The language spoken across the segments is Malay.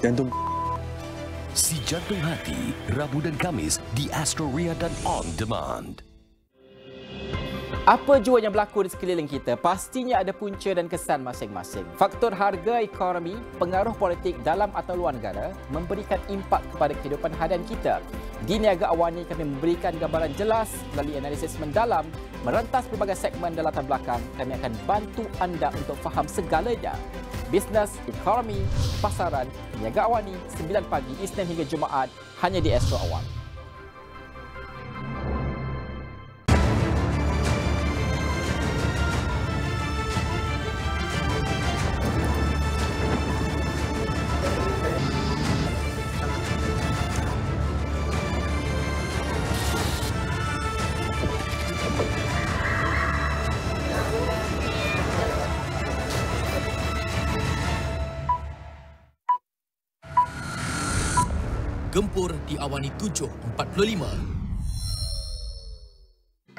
Jantung. Si Jantung Hati, Rabu dan Kamis di Astro dan On Demand. Apa jua yang berlaku di sekeliling kita, pastinya ada punca dan kesan masing-masing. Faktor harga ekonomi, pengaruh politik dalam atau luar negara memberikan impak kepada kehidupan harian kita. Di Niaga Awani kami memberikan gambaran jelas melalui analisis mendalam, merentas pelbagai segmen dan latar belakang. Kami akan bantu anda untuk faham segalanya. Bisnes, ekonomi, pasaran, Niaga Awani, 9 pagi Isnin hingga Jumaat, hanya di Astro Awani. Gempur di Awani 7.45.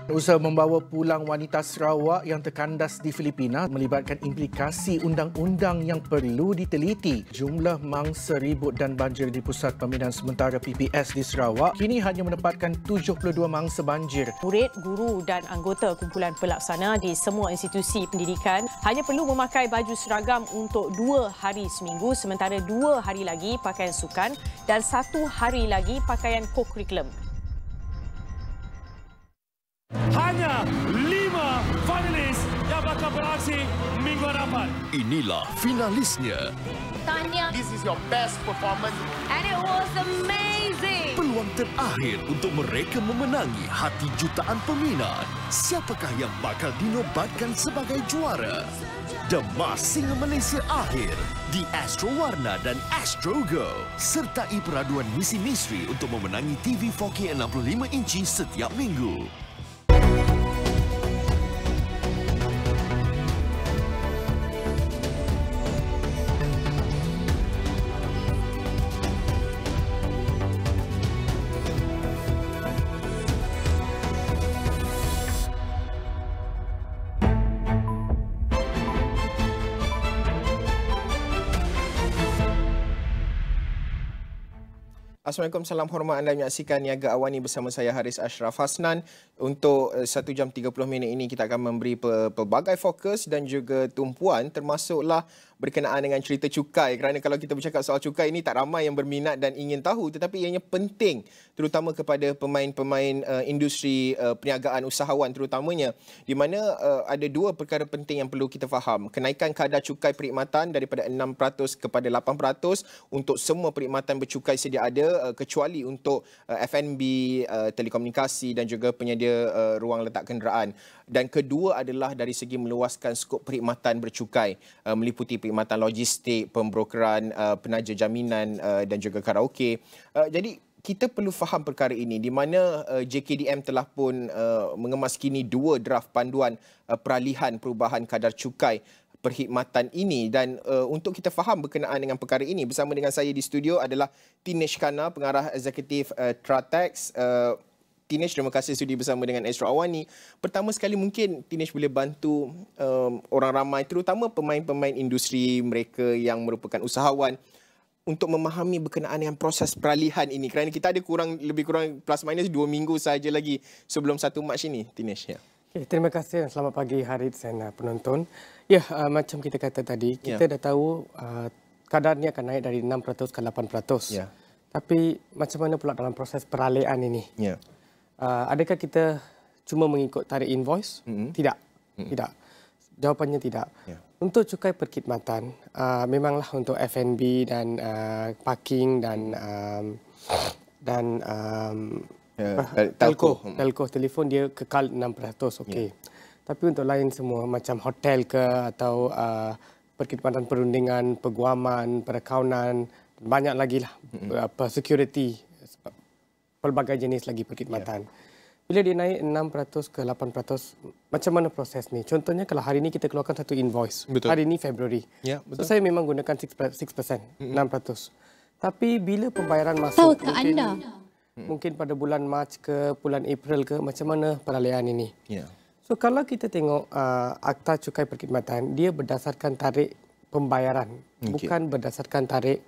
Usaha membawa pulang wanita Sarawak yang terkandas di Filipina melibatkan implikasi undang-undang yang perlu diteliti. Jumlah mangsa ribut dan banjir di Pusat Pembinaan Sementara PPS di Sarawak kini hanya menempatkan 72 mangsa banjir. Murid, guru dan anggota kumpulan pelaksana di semua institusi pendidikan hanya perlu memakai baju seragam untuk 2 hari seminggu, sementara 2 hari lagi pakaian sukan dan 1 hari lagi pakaian co-curriculum. Hanya 5 finalis yang bakal beraksi minggu hadapan. Inilah finalisnya. Tahniah. This is your best performance. And it was amazing. Peluang terakhir untuk mereka memenangi hati jutaan peminat. Siapakah yang bakal dinobatkan sebagai juara? Demas Singa Malaysia akhir di Astro Warna dan Astro Go. Sertai peraduan misi-misteri untuk memenangi TV 4K 65 inci setiap minggu. Assalamualaikum, salam hormat. Anda menyaksikan Niaga Awani bersama saya Harits Asyraf Hasnan. Untuk 1 jam 30 minit ini kita akan memberi pelbagai fokus dan juga tumpuan termasuklah berkenaan dengan cerita cukai. Kerana kalau kita bercakap soal cukai ini tak ramai yang berminat dan ingin tahu, tetapi ianya penting terutama kepada pemain-pemain industri perniagaan usahawan terutamanya, di mana ada 2 perkara penting yang perlu kita faham. Kenaikan kadar cukai perkhidmatan daripada 6% kepada 8% untuk semua perkhidmatan bercukai sedia ada, kecuali untuk F&B, telekomunikasi dan juga penyedia ruang letak kenderaan. Dan kedua adalah dari segi meluaskan skop perkhidmatan bercukai, meliputi perkhidmatan logistik, pembrokeran, penaja jaminan dan juga karaoke. Jadi kita perlu faham perkara ini, di mana JKDM telah pun mengemas kini 2 draft panduan peralihan perubahan kadar cukai perkhidmatan ini. Dan untuk kita faham berkenaan dengan perkara ini, bersama dengan saya di studio adalah Tinesh Kana, pengarah eksekutif Tratex. Tinesh, terima kasih sudi bersama dengan Astro Awani. Pertama sekali mungkin Tinesh boleh bantu orang ramai, terutama pemain-pemain industri mereka yang merupakan usahawan, untuk memahami berkenaan dengan proses peralihan ini. Kerana kita ada lebih kurang plus minus 2 minggu sahaja lagi sebelum 1 Mac ini, Tinesh. Ya. Okay, terima kasih dan selamat pagi Harits dan penonton. Ya, macam kita kata tadi, kita dah tahu kadarnya akan naik dari 6% ke 8%. Ya. Tapi macam mana pula dalam proses peralihan ini? Ya. Adakah kita cuma mengikut tarikh invoice? Tidak. Tidak. Jawapannya tidak. Ya. Untuk cukai perkhidmatan, memanglah untuk F&B dan parking dan telco, telefon dia kekal 6%. Okey. Tapi untuk lain semua macam hotel ke atau perkhidmatan perundingan, peguaman, perakaunan, banyak lagi lah, security, pelbagai jenis lagi perkhidmatan. Bila dia naik 6% ke 8%, macam mana proses ni? Contohnya kalau hari ini kita keluarkan satu invoice. Betul. Hari ini Februari. Ya, betul. So saya memang gunakan 6%, 6%. Tapi bila pembayaran masuk, mungkin pada bulan Mac ke bulan April ke, macam mana peralihan ini? Ya. So kalau kita tengok akta cukai perkhidmatan, dia berdasarkan tarikh pembayaran, bukan berdasarkan tarikh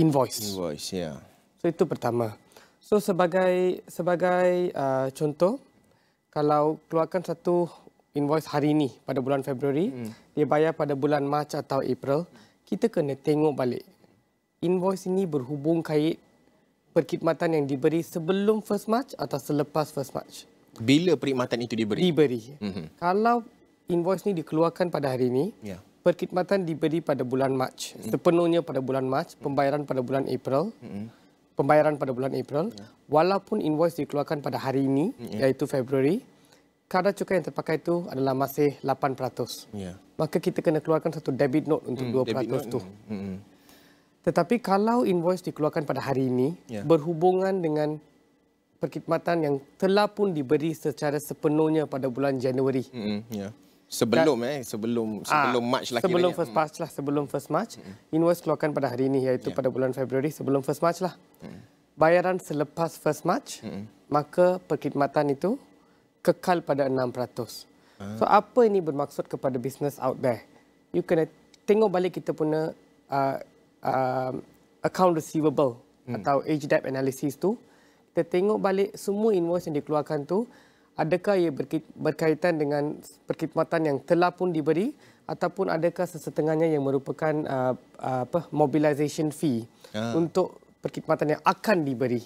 invoice. Invoice, ya. So itu pertama. So sebagai contoh, kalau keluarkan satu invoice hari ini pada bulan Februari, dia bayar pada bulan Mac atau April, kita kena tengok balik. Invoice ini berhubung kait perkhidmatan yang diberi sebelum 1 Mac atau selepas 1 Mac. Bila perkhidmatan itu diberi? Kalau invoice ni dikeluarkan pada hari ini, perkhidmatan diberi pada bulan Mac, sepenuhnya pada bulan Mac, pembayaran pada bulan April, walaupun invoice dikeluarkan pada hari ini, iaitu Februari, kadar cukai yang terpakai itu adalah masih 8%. Maka kita kena keluarkan satu debit note untuk 2% tu. Tetapi kalau invoice dikeluarkan pada hari ini, berhubungan dengan perkhidmatan yang telah pun diberi secara sepenuhnya pada bulan Januari. Sebelum Mac lah sebelum kiranya. Sebelum 1 Mac, invoice keluarkan pada hari ini, iaitu pada bulan Februari sebelum 1 Mac lah. Bayaran selepas 1 Mac, maka perkhidmatan itu kekal pada 6%. So apa ini bermaksud kepada business out there? You kena tengok balik kita punya account receivable atau age debt analysis tu. Kita tengok balik semua invoice yang dikeluarkan tu, adakah ia berkaitan dengan perkhidmatan yang telah pun diberi ataupun adakah sesetengahnya yang merupakan mobilization fee untuk perkhidmatan yang akan diberi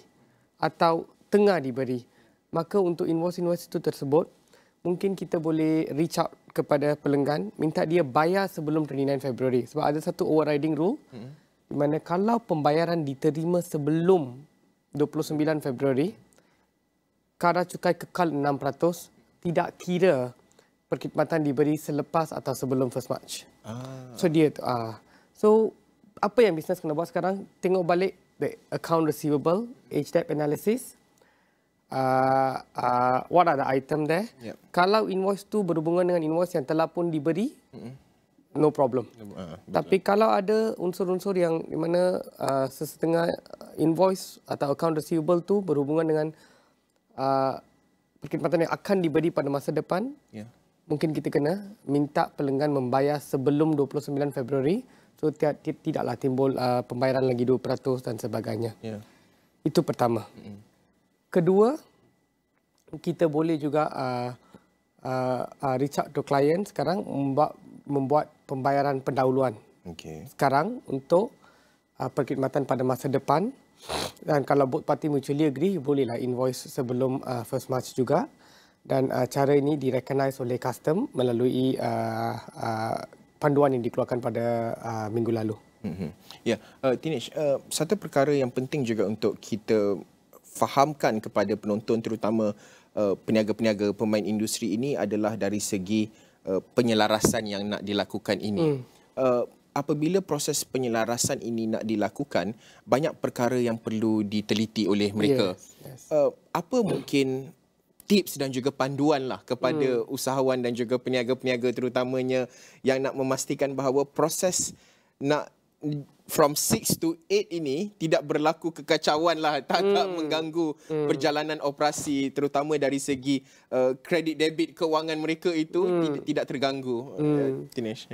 atau tengah diberi. Maka untuk invoice-invoice itu tersebut, mungkin kita boleh reach out kepada pelenggan, minta dia bayar sebelum 29 Februari. Sebab ada satu overriding rule di mana kalau pembayaran diterima sebelum 29 Februari, kadar cukai kekal 6%, tidak kira perkhidmatan diberi selepas atau sebelum 1 Mac. So dia tu. So apa yang bisnes kena buat sekarang? Tengok balik the account receivable, age debt analysis. What are the item there? Kalau invoice tu berhubungan dengan invoice yang telah pun diberi, no problem. Tapi kalau ada unsur-unsur yang di mana sesetengah invoice atau account receivable tu berhubungan dengan perkhidmatan yang akan diberi pada masa depan, mungkin kita kena minta pelenggan membayar sebelum 29 Februari. So tidaklah timbul pembayaran lagi 2% dan sebagainya. Itu pertama. Kedua, kita boleh juga reach out to client sekarang membuat pembayaran pendahuluan. Sekarang untuk perkhidmatan pada masa depan. Dan kalau both party mutually agree, bolehlah invoice sebelum 1 Mac juga. Dan cara ini direcognize oleh custom melalui panduan yang dikeluarkan pada minggu lalu. Tinesh, satu perkara yang penting juga untuk kita fahamkan kepada penonton, terutama peniaga-peniaga pemain industri ini adalah dari segi penyelarasan yang nak dilakukan ini. Apabila proses penyelarasan ini nak dilakukan, banyak perkara yang perlu diteliti oleh mereka. Apa mungkin tips dan juga panduan lah kepada usahawan dan juga peniaga-peniaga terutamanya yang nak memastikan bahawa proses nak from 6 to 8 ini tidak berlaku kekacauan lah, tak mengganggu perjalanan operasi, terutama dari segi kredit debit kewangan mereka itu tidak terganggu. Tinesh,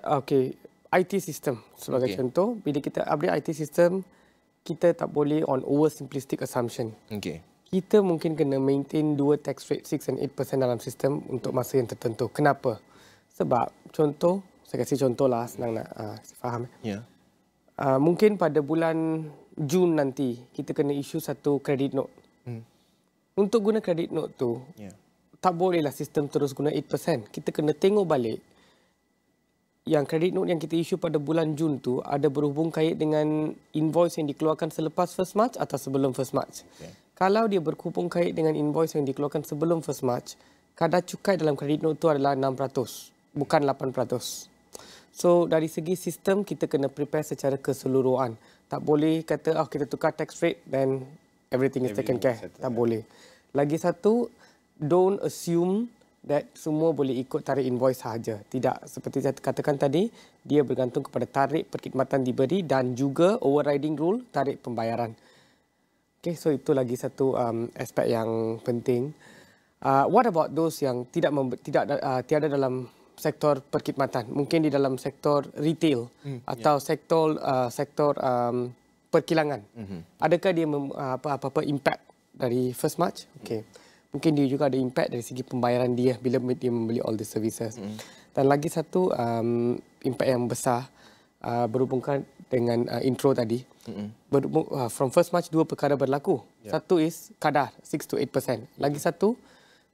okay. IT system sebagai contoh, bila kita update IT system, kita tak boleh on oversimplistic assumption. Kita mungkin kena maintain 2 tax rate 6 and 8% dalam sistem untuk masa yang tertentu. Kenapa? Sebab contoh, saya kasih contoh lah, senang nak faham. Mungkin pada bulan Jun nanti kita kena issue satu credit note. Untuk guna credit note tu, tak bolehlah sistem terus guna 8%. Kita kena tengok balik yang credit note yang kita issue pada bulan Jun tu ada berhubung kait dengan invoice yang dikeluarkan selepas 1 Mac atau sebelum 1 Mac. Kalau dia berhubung kait dengan invoice yang dikeluarkan sebelum 1 Mac, kadar cukai dalam credit note tu adalah 6%, bukan 8%. So dari segi sistem kita kena prepare secara keseluruhan. Tak boleh kata kita tukar tax rate then everything is taken care. Tak boleh. Lagi satu, don't assume that semua boleh ikut tarikh invoice sahaja. Tidak. Seperti saya katakan tadi, dia bergantung kepada tarikh perkhidmatan diberi dan juga overriding rule tarikh pembayaran. So itu lagi satu aspek yang penting. What about those yang tiada dalam sektor perkhidmatan, mungkin di dalam sektor retail atau sektor perkilangan. Adakah dia apa-apa impact dari 1st March? Okey. Mungkin dia juga ada impact dari segi pembayaran dia bila dia membeli all the services. Dan lagi satu impact yang besar berhubungkan dengan intro tadi. From 1st March, 2 perkara berlaku. Satu is kadar 6 to 8%. Lagi satu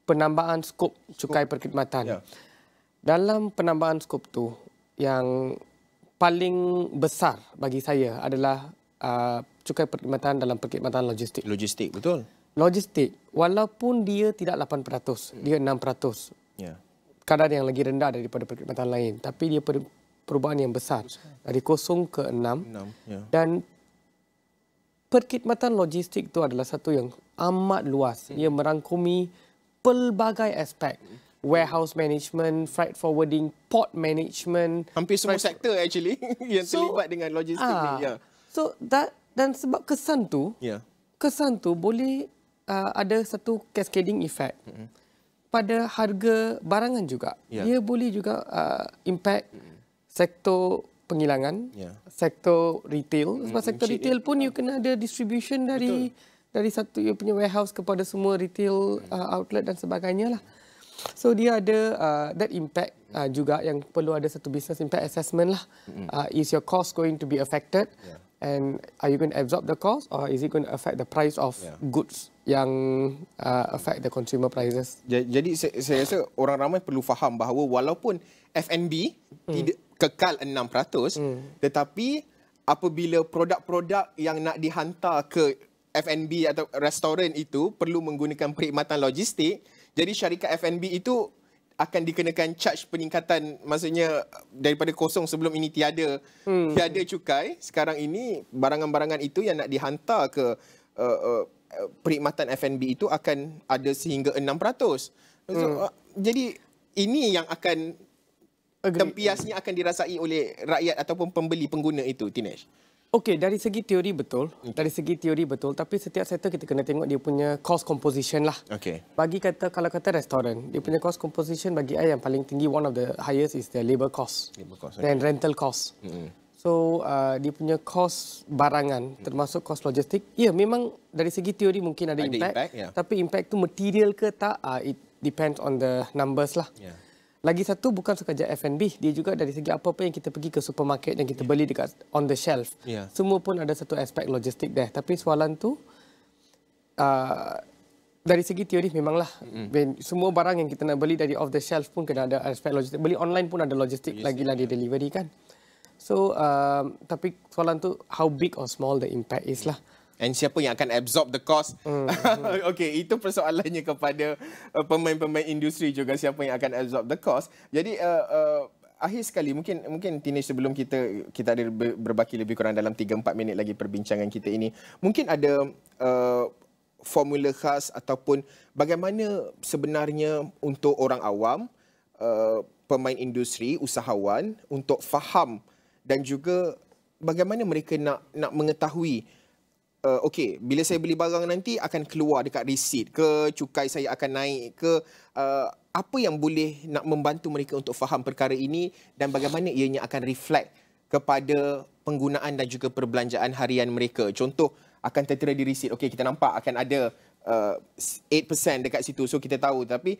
penambahan skop cukai perkhidmatan. Dalam penambahan skop tu yang paling besar bagi saya adalah cukai perkhidmatan dalam perkhidmatan logistik. Logistik, betul. Logistik, walaupun dia tidak 8%, dia 6%. Kadar yang lagi rendah daripada perkhidmatan lain. Tapi dia perubahan yang besar. Dari 0 ke 6. Dan perkhidmatan logistik itu adalah satu yang amat luas. Ia merangkumi pelbagai aspek. Warehouse management, freight forwarding, port management. Hampir semua sektor actually yang terlibat dengan logistik ni. So dan sebab kesan tu boleh ada satu cascading effect pada harga barangan juga. Dia boleh juga impact sektor penghilangan, sektor retail. Sebab sektor retail pun you kena ada distribution dari satu you punya warehouse kepada semua retail outlet dan sebagainya lah. So dia ada that impact juga yang perlu ada satu business impact assessment lah. Is your cost going to be affected? And are you going to absorb the cost, or is it going to affect the price of goods yang affect the consumer prices? Jadi saya rasa orang ramai perlu faham bahawa walaupun F&B tidak kekal 6%, tetapi apabila produk-produk yang nak dihantar ke F&B atau restoran itu perlu menggunakan perkhidmatan logistik, jadi syarikat F&B itu akan dikenakan charge peningkatan, maksudnya daripada kosong sebelum ini tiada cukai, sekarang ini barangan-barangan itu yang nak dihantar ke perkhidmatan F&B itu akan ada sehingga 6%. So, jadi ini yang akan tempiasnya akan dirasai oleh rakyat ataupun pembeli pengguna itu, Tinesh. Okey, dari segi teori betul. Dari segi teori betul, tapi setiap sektor kita kena tengok dia punya cost composition lah. Bagi kalau kata restoran, dia punya cost composition bagi saya yang paling tinggi, one of the highest is the labor cost. Dan rental cost. So, dia punya cost barangan, termasuk cost logistik. Ya, memang dari segi teori mungkin ada impact. Tapi impact tu material ke tak, it depends on the numbers lah. Lagi satu, bukan sekadar F&B, dia juga dari segi apa-apa yang kita pergi ke supermarket yang kita beli dekat on the shelf. Semua pun ada satu aspek logistik there. Tapi soalan tu, dari segi teori memanglah, semua barang yang kita nak beli dari off the shelf pun kena ada aspek logistik. Beli online pun ada logistik, lagilah dia delivery kan. So, tapi soalan tu, how big or small the impact is lah. And siapa yang akan absorb the cost? Okey, itu persoalannya kepada pemain-pemain industri juga, siapa yang akan absorb the cost. Jadi akhir sekali, mungkin Tinesh, sebelum kita ada berbaki lebih kurang dalam 3-4 minit lagi perbincangan kita ini, mungkin ada formula khas ataupun bagaimana sebenarnya untuk orang awam, pemain industri, usahawan untuk faham dan juga bagaimana mereka nak mengetahui okey, bila saya beli barang nanti akan keluar dekat resit ke, cukai saya akan naik ke, apa yang boleh nak membantu mereka untuk faham perkara ini dan bagaimana ianya akan reflect kepada penggunaan dan juga perbelanjaan harian mereka. Contoh, akan tertera di resit. Okey, kita nampak akan ada 8% dekat situ. So kita tahu, tapi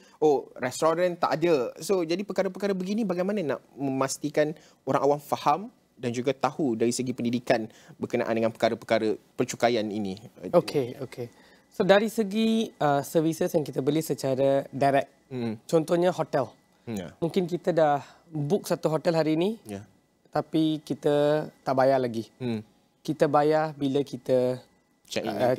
restoran tak ada. So jadi perkara-perkara begini bagaimana nak memastikan orang awam faham dan juga tahu dari segi pendidikan berkenaan dengan perkara-perkara percukaian ini. Okey. So dari segi services yang kita beli secara direct, contohnya hotel. Mungkin kita dah book satu hotel hari ini, tapi kita tak bayar lagi. Kita bayar bila kita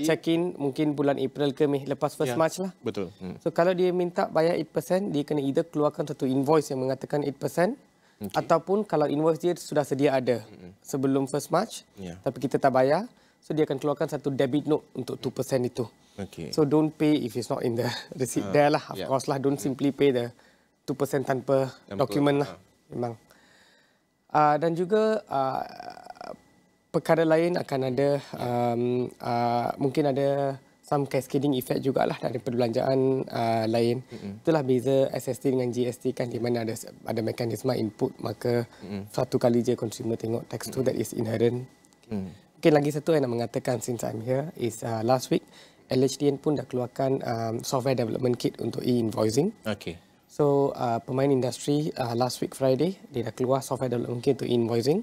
check-in mungkin bulan April ke Mei lepas 1st March lah. Betul. So kalau dia minta bayar 8%, dia kena either keluarkan satu invoice yang mengatakan 8%, ataupun kalau invoice dia sudah sedia ada sebelum 1st March, tapi kita tak bayar, so dia akan keluarkan satu debit note untuk 2% itu. So don't pay if it's not in the receipt there lah. Of course lah, don't simply pay the 2% tanpa dokumen lah. Memang. Dan juga perkara lain akan ada, mungkin ada some cascading effect jugalah dari perbelanjaan lain. Itulah beza SST dengan GST kan, di mana ada mekanisme input, maka satu kali je consumer tengok tax tu, that is inherent. Mungkin lagi satu yang nak mengatakan since I'm here is last week LHDN pun dah keluarkan software development kit untuk e-invoicing. Okay. So pemain industri last week Friday dia dah keluar software development kit untuk e-invoicing.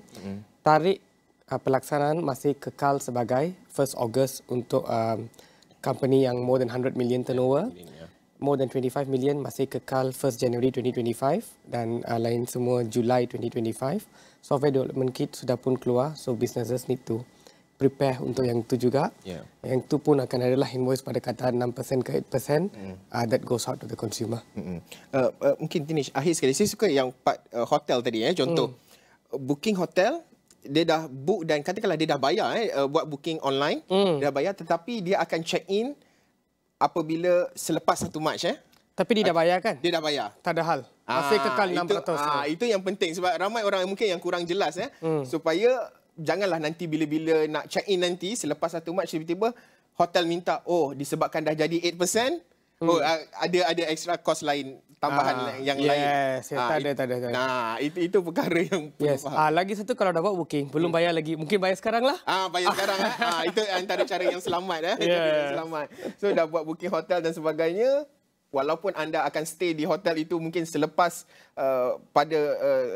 Tarikh pelaksanaan masih kekal sebagai 1st August untuk company yang more than 100 million turnover. More than 25 million masih kekal 1st January 2025 dan lain semua Julai 2025. Software development kit sudah pun keluar, so businesses need to prepare untuk yang itu juga. Yang itu pun akan adalah invoice pada kadar 6% ke 8% that goes out to the consumer. Mungkin Tinish, akhir sekali, saya suka yang part hotel tadi. Contoh, booking hotel, dia dah book dan katakanlah dia dah bayar buat booking online, dia dah bayar, tetapi dia akan check in apabila selepas 1 Mac. Tapi dia dah bayar kan? Dia dah bayar. Tak ada hal. Masih kekal 6%. Itu yang penting sebab ramai orang mungkin yang kurang jelas supaya janganlah nanti bila-bila nak check in nanti selepas 1 Mac tiba-tiba hotel minta disebabkan dah jadi 8%. Ada extra cost lain, tambahan yang lain. Tak ada. Nah, itu perkara yang perlu faham. Lagi satu, kalau dah buat booking, belum bayar lagi. Mungkin bayar sekarang lah. Bayar sekarang. Itu antara cara yang selamat. Selamat. So dah buat booking hotel dan sebagainya. Walaupun anda akan stay di hotel itu mungkin selepas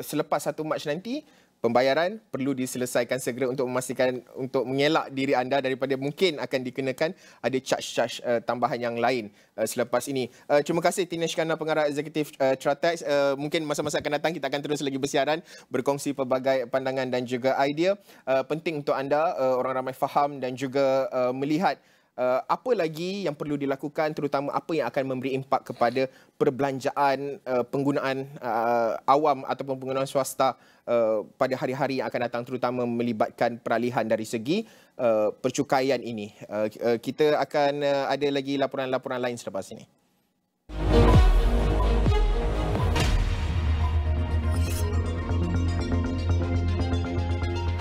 selepas 1 Mac nanti, pembayaran perlu diselesaikan segera untuk memastikan, untuk mengelak diri anda daripada mungkin akan dikenakan ada charge tambahan yang lain selepas ini. Terima kasih Tinesh Kana, pengarah eksekutif Tratex. Mungkin masa-masa akan datang kita akan terus lagi bersiaran, berkongsi pelbagai pandangan dan juga idea. Penting untuk anda orang ramai faham dan juga melihat apa lagi yang perlu dilakukan, terutama apa yang akan memberi impak kepada perbelanjaan penggunaan awam ataupun penggunaan swasta pada hari-hari yang akan datang, terutama melibatkan peralihan dari segi percukaian ini. Kita akan ada lagi laporan-laporan lain selepas ini.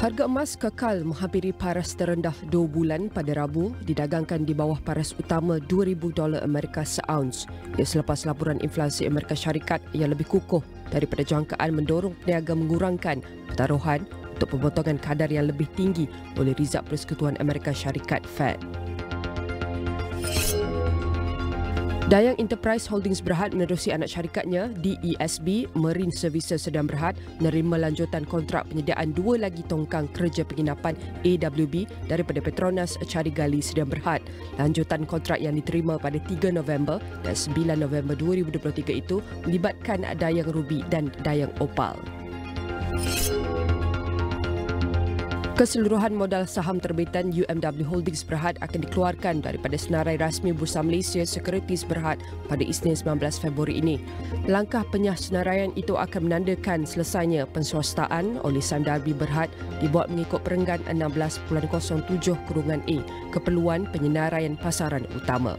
Harga emas kekal menghampiri paras terendah 2 bulan pada Rabu, didagangkan di bawah paras utama $2,000 Amerika seaunce. Ia selepas laporan inflasi Amerika Syarikat yang lebih kukuh daripada jangkaan mendorong peniaga mengurangkan pertaruhan untuk pemotongan kadar yang lebih tinggi oleh Rizab Persekutuan Amerika Syarikat Fed. Dayang Enterprise Holdings Berhad menerusi anak syarikatnya DESB Marine Services Sdn Bhd menerima lanjutan kontrak penyediaan 2 lagi tongkang kerja penginapan AWB daripada Petronas Carigali Sdn Bhd. Lanjutan kontrak yang diterima pada 3 November dan 9 November 2023 itu melibatkan Dayang Ruby dan Dayang Opal. Keseluruhan modal saham terbitan UMW Holdings Berhad akan dikeluarkan daripada senarai rasmi Bursa Malaysia Securities Berhad pada Isnin 19 Februari ini. Langkah penyah senaraian itu akan menandakan selesainya penswastaan oleh Sime Darby Berhad dibuat mengikut perenggan 16.07/A keperluan penyenaraian pasaran utama.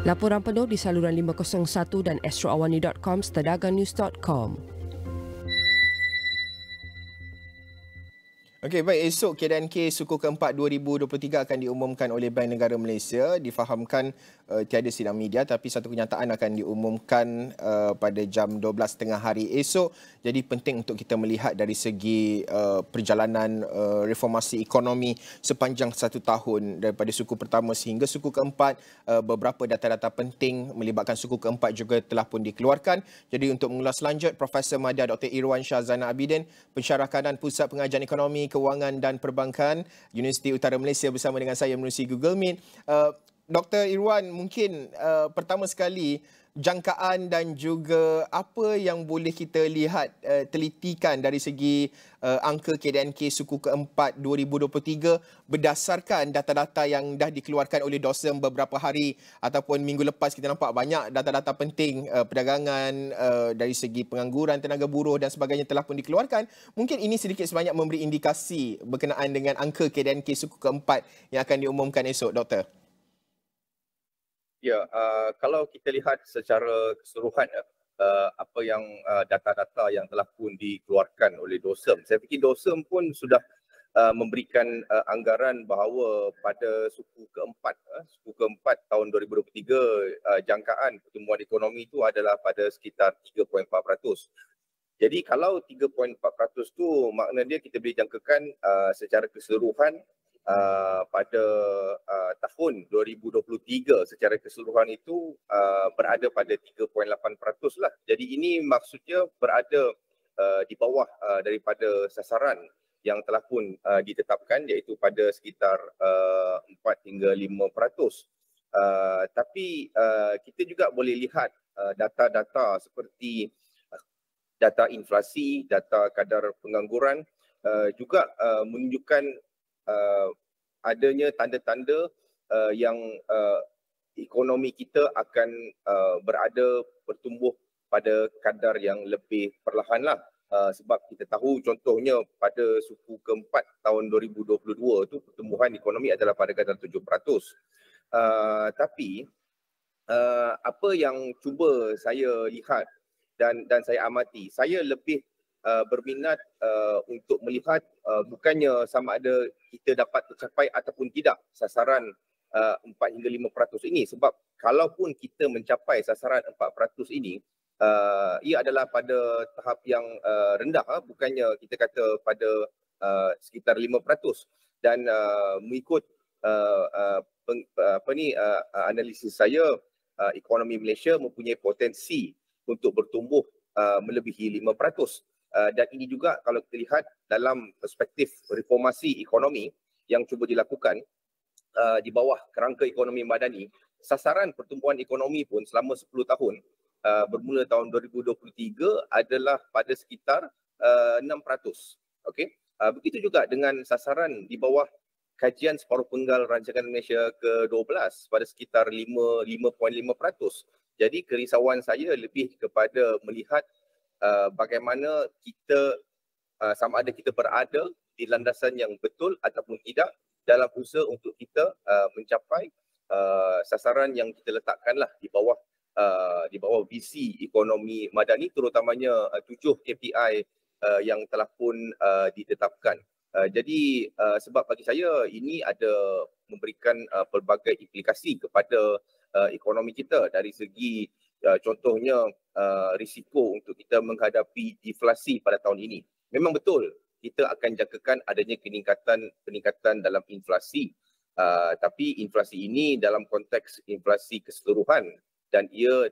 Laporan penuh di saluran 501 dan astroawani.com serta dagannews.com. Okey, baik. Esok KDNK suku keempat 2023 akan diumumkan oleh Bank Negara Malaysia. Difahamkan tiada sidang media, tapi satu kenyataan akan diumumkan pada jam 12.30 hari esok. Jadi penting untuk kita melihat dari segi perjalanan reformasi ekonomi sepanjang 1 tahun daripada suku pertama sehingga suku keempat. Beberapa data-data penting melibatkan suku keempat juga telah pun dikeluarkan. Jadi untuk mengulas lanjut, Profesor Madya Dr. Irwan Shah Zainal Abidin, Pensyarah Kanan Pusat Pengajian Ekonomi, Kewangan dan Perbankan Universiti Utara Malaysia bersama dengan saya menerusi Google Meet. Dr. Irwan, mungkin pertama sekali jangkaan dan juga apa yang boleh kita lihat telitikan dari segi angka KDNK suku keempat 2023 berdasarkan data-data yang dah dikeluarkan oleh DOSM beberapa hari ataupun minggu lepas. Kita nampak banyak data-data penting perdagangan, dari segi pengangguran, tenaga buruh dan sebagainya telah pun dikeluarkan. Mungkin ini sedikit sebanyak memberi indikasi berkenaan dengan angka KDNK suku keempat yang akan diumumkan esok, Doktor. Ya, kalau kita lihat secara keseluruhan apa yang data-data yang telah pun dikeluarkan oleh DOSM, saya fikir DOSM pun sudah memberikan anggaran bahawa pada suku keempat tahun 2023 jangkaan pertumbuhan ekonomi itu adalah pada sekitar 3.4%. Jadi kalau 3.4% tu makna dia kita boleh jangkakan secara keseluruhan pada tahun 2023 secara keseluruhan itu berada pada 3.8% lah. Jadi ini maksudnya berada di bawah daripada sasaran yang telah pun ditetapkan, iaitu pada sekitar 4 hingga 5%. Tapi kita juga boleh lihat data-data seperti data inflasi, data kadar pengangguran juga menunjukkan adanya tanda-tanda yang ekonomi kita akan bertumbuh pada kadar yang lebih perlahan lah. Sebab kita tahu contohnya pada suku keempat tahun 2022 tu pertumbuhan ekonomi adalah pada kadar 7%. Tapi apa yang cuba saya lihat dan saya amati, saya lebih berminat untuk melihat bukannya sama ada kita dapat tercapai ataupun tidak sasaran 4 hingga 5% ini. Sebab kalaupun kita mencapai sasaran 4% ini, ia adalah pada tahap yang rendah, bukannya kita kata pada sekitar 5%. Dan mengikut analisis saya, ekonomi Malaysia mempunyai potensi untuk bertumbuh melebihi 5%. Dan ini juga kalau kita lihat dalam perspektif reformasi ekonomi yang cuba dilakukan di bawah kerangka ekonomi madani, sasaran pertumbuhan ekonomi pun selama 10 tahun bermula tahun 2023 adalah pada sekitar 6%. Okey. Begitu juga dengan sasaran di bawah kajian separuh penggal rancangan Malaysia ke-12 pada sekitar 5.5%. Jadi kerisauan saya lebih kepada melihat bagaimana kita sama ada kita berada di landasan yang betul ataupun tidak dalam usaha untuk kita mencapai sasaran yang kita letakkanlah di bawah visi ekonomi madani, terutamanya 7 KPI yang telah pun ditetapkan. Jadi sebab bagi saya ini ada memberikan pelbagai implikasi kepada ekonomi kita dari segi contohnya risiko untuk kita menghadapi deflasi pada tahun ini. Memang betul kita akan jangkakan adanya peningkatan dalam inflasi. Tapi inflasi ini dalam konteks inflasi keseluruhan dan ia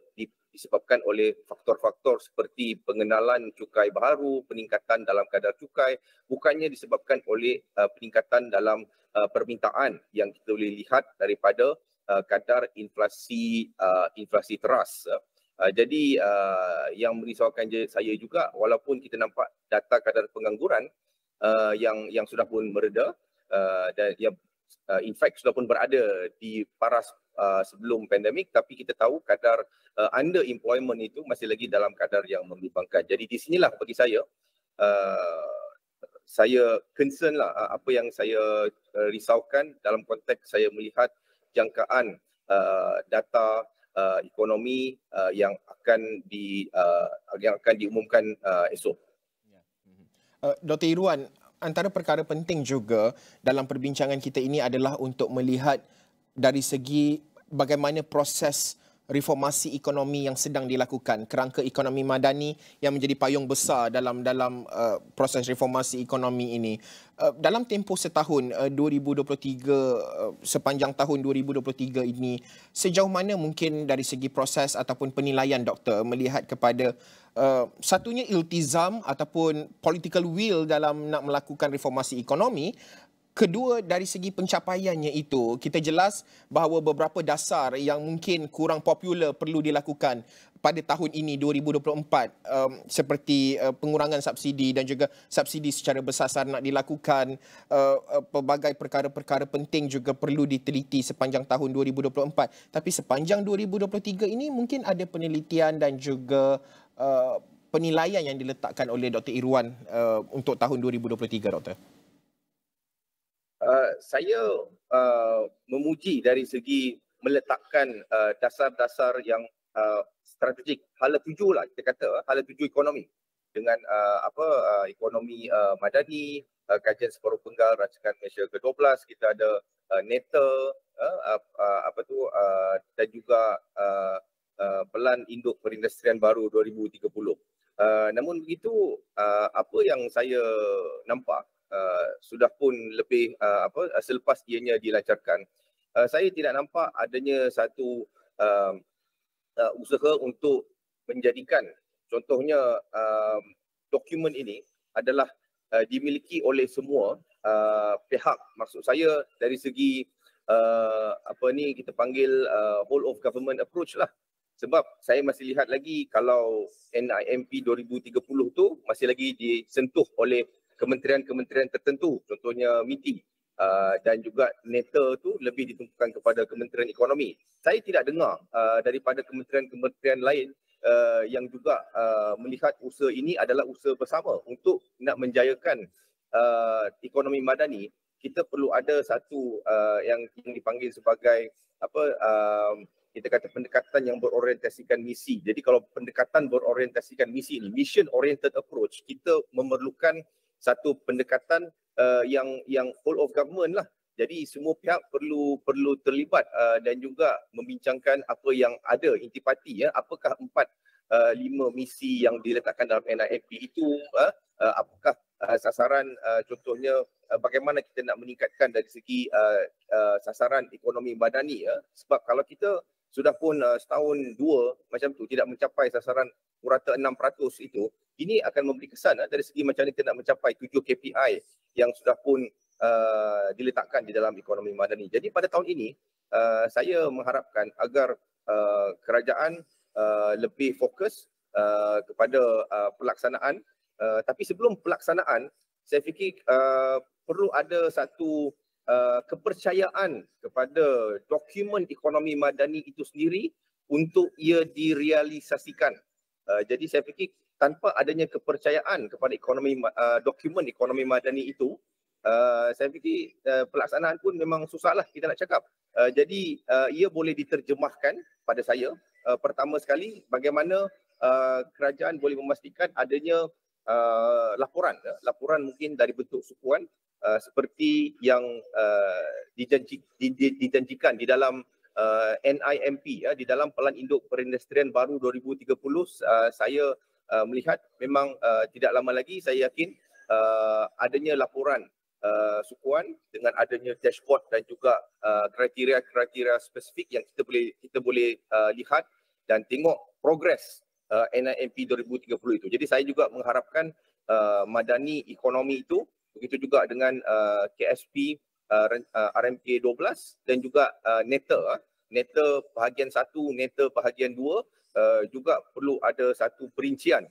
disebabkan oleh faktor-faktor seperti pengenalan cukai baharu, peningkatan dalam kadar cukai, bukannya disebabkan oleh peningkatan dalam permintaan yang kita boleh lihat daripada kadar inflasi teras. Jadi yang merisaukan saya juga, walaupun kita nampak data kadar pengangguran yang sudah pun mereda dan yang in fact sudah pun berada di paras sebelum pandemik, tapi kita tahu kadar underemployment itu masih lagi dalam kadar yang membimbangkan. Jadi di sinilah bagi saya concern lah apa yang saya risaukan dalam konteks saya melihat jangkaan data ekonomi yang akan diumumkan esok. Dr. Irwan, antara perkara penting juga dalam perbincangan kita ini adalah untuk melihat dari segi bagaimana proses reformasi ekonomi yang sedang dilakukan, kerangka ekonomi madani yang menjadi payung besar dalam proses reformasi ekonomi ini. Dalam tempoh setahun 2023, sepanjang tahun 2023 ini, sejauh mana mungkin dari segi proses ataupun penilaian doktor melihat kepada satunya iltizam ataupun political will dalam nak melakukan reformasi ekonomi. Kedua, dari segi pencapaiannya itu, kita jelas bahawa beberapa dasar yang mungkin kurang popular perlu dilakukan pada tahun ini 2024 seperti pengurangan subsidi dan juga subsidi secara bersasar nak dilakukan. Pelbagai perkara-perkara penting juga perlu diteliti sepanjang tahun 2024. Tapi sepanjang 2023 ini mungkin ada penelitian dan juga penilaian yang diletakkan oleh Dr. Irwan untuk tahun 2023, Doktor. Saya memuji dari segi meletakkan dasar-dasar yang strategik, hala tuju lah kita kata, hala tuju ekonomi dengan ekonomi madani, kajian separuh penggal rancangan Malaysia ke-12, kita ada NETA, dan juga Pelan Induk Perindustrian Baru 2030. Namun begitu, apa yang saya nampak sudah pun lebih selepas ianya dilancarkan, saya tidak nampak adanya satu usaha untuk menjadikan contohnya dokumen ini adalah dimiliki oleh semua pihak. Maksud saya dari segi kita panggil whole of government approach lah. Sebab saya masih lihat lagi kalau NIMP 2030 tu masih lagi disentuh oleh kementerian-kementerian tertentu, contohnya Meniti, dan juga NETA tu lebih ditumpukan kepada Kementerian Ekonomi. Saya tidak dengar daripada kementerian-kementerian lain yang juga melihat usaha ini adalah usaha bersama untuk nak menjayakan ekonomi madani. Kita perlu ada satu yang dipanggil sebagai kita kata pendekatan yang berorientasikan misi. Jadi kalau pendekatan berorientasikan misi ini, mission oriented approach, kita memerlukan satu pendekatan yang whole of government lah. Jadi semua pihak perlu terlibat dan juga membincangkan apa yang ada intipati, apakah 4-5 misi yang diletakkan dalam NIMP itu, apakah sasaran, contohnya bagaimana kita nak meningkatkan dari segi sasaran ekonomi madani, sebab kalau kita sudah pun setahun dua macam tu tidak mencapai sasaran purata 6% itu, ini akan memberi kesan dari segi macam mana kita nak mencapai 7 KPI yang sudah pun diletakkan di dalam ekonomi madani. Jadi pada tahun ini saya mengharapkan agar kerajaan lebih fokus kepada pelaksanaan, tapi sebelum pelaksanaan saya fikir perlu ada satu kepercayaan kepada dokumen ekonomi madani itu sendiri untuk ia direalisasikan. Jadi saya fikir tanpa adanya kepercayaan kepada dokumen ekonomi madani itu, saya fikir pelaksanaan pun memang susahlah kita nak cakap. Jadi ia boleh diterjemahkan pada saya. Pertama sekali, bagaimana kerajaan boleh memastikan adanya laporan mungkin dari bentuk sukuan seperti yang dijanjikan di dalam NIMP, di dalam Pelan Induk Perindustrian Baru 2030. Saya melihat memang tidak lama lagi saya yakin adanya laporan sukuan dengan adanya dashboard dan juga kriteria-kriteria spesifik yang kita boleh lihat dan tengok progres NIMP 2030 itu. Jadi saya juga mengharapkan madani ekonomi itu, begitu juga dengan KSP RMK 12 dan juga NETA bahagian 1, NETA bahagian 2 juga perlu ada satu perincian,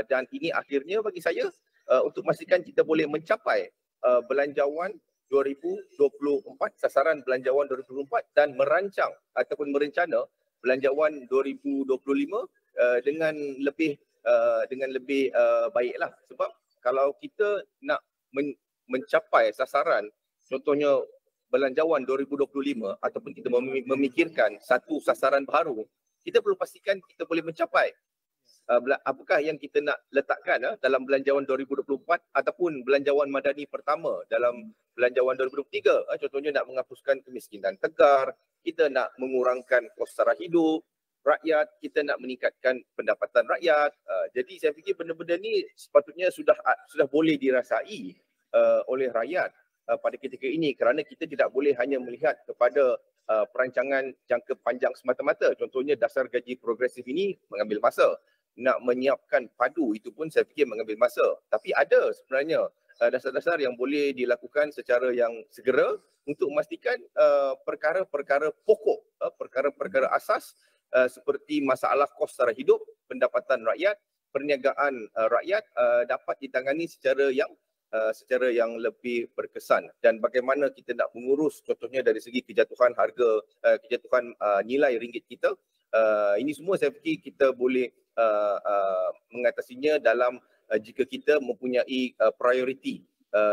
dan ini akhirnya bagi saya untuk memastikan kita boleh mencapai belanjawan 2024, sasaran belanjawan 2024 dan merancang ataupun merencana belanjawan 2025 dengan lebih baiklah. Sebab kalau kita nak mencapai sasaran, contohnya belanjawan 2025 ataupun kita memikirkan satu sasaran baru, kita perlu pastikan kita boleh mencapai apakah yang kita nak letakkan dalam belanjawan 2024 ataupun belanjawan madani pertama dalam belanjawan 2023. Contohnya nak menghapuskan kemiskinan tegar, kita nak mengurangkan kos sara hidup rakyat, kita nak meningkatkan pendapatan rakyat. Jadi saya fikir benda-benda ni sepatutnya sudah boleh dirasai oleh rakyat pada ketika ini, kerana kita tidak boleh hanya melihat kepada perancangan jangka panjang semata-mata. Contohnya dasar gaji progresif ini mengambil masa. Nak menyiapkan padu itu pun saya fikir mengambil masa. Tapi ada sebenarnya dasar-dasar yang boleh dilakukan secara yang segera untuk memastikan perkara-perkara pokok, perkara-perkara asas seperti masalah kos sara hidup, pendapatan rakyat, perniagaan rakyat dapat ditangani secara yang lebih berkesan. Dan bagaimana kita nak mengurus contohnya dari segi kejatuhan harga, kejatuhan nilai ringgit kita, ini semua saya fikir kita boleh mengatasinya dalam jika kita mempunyai prioriti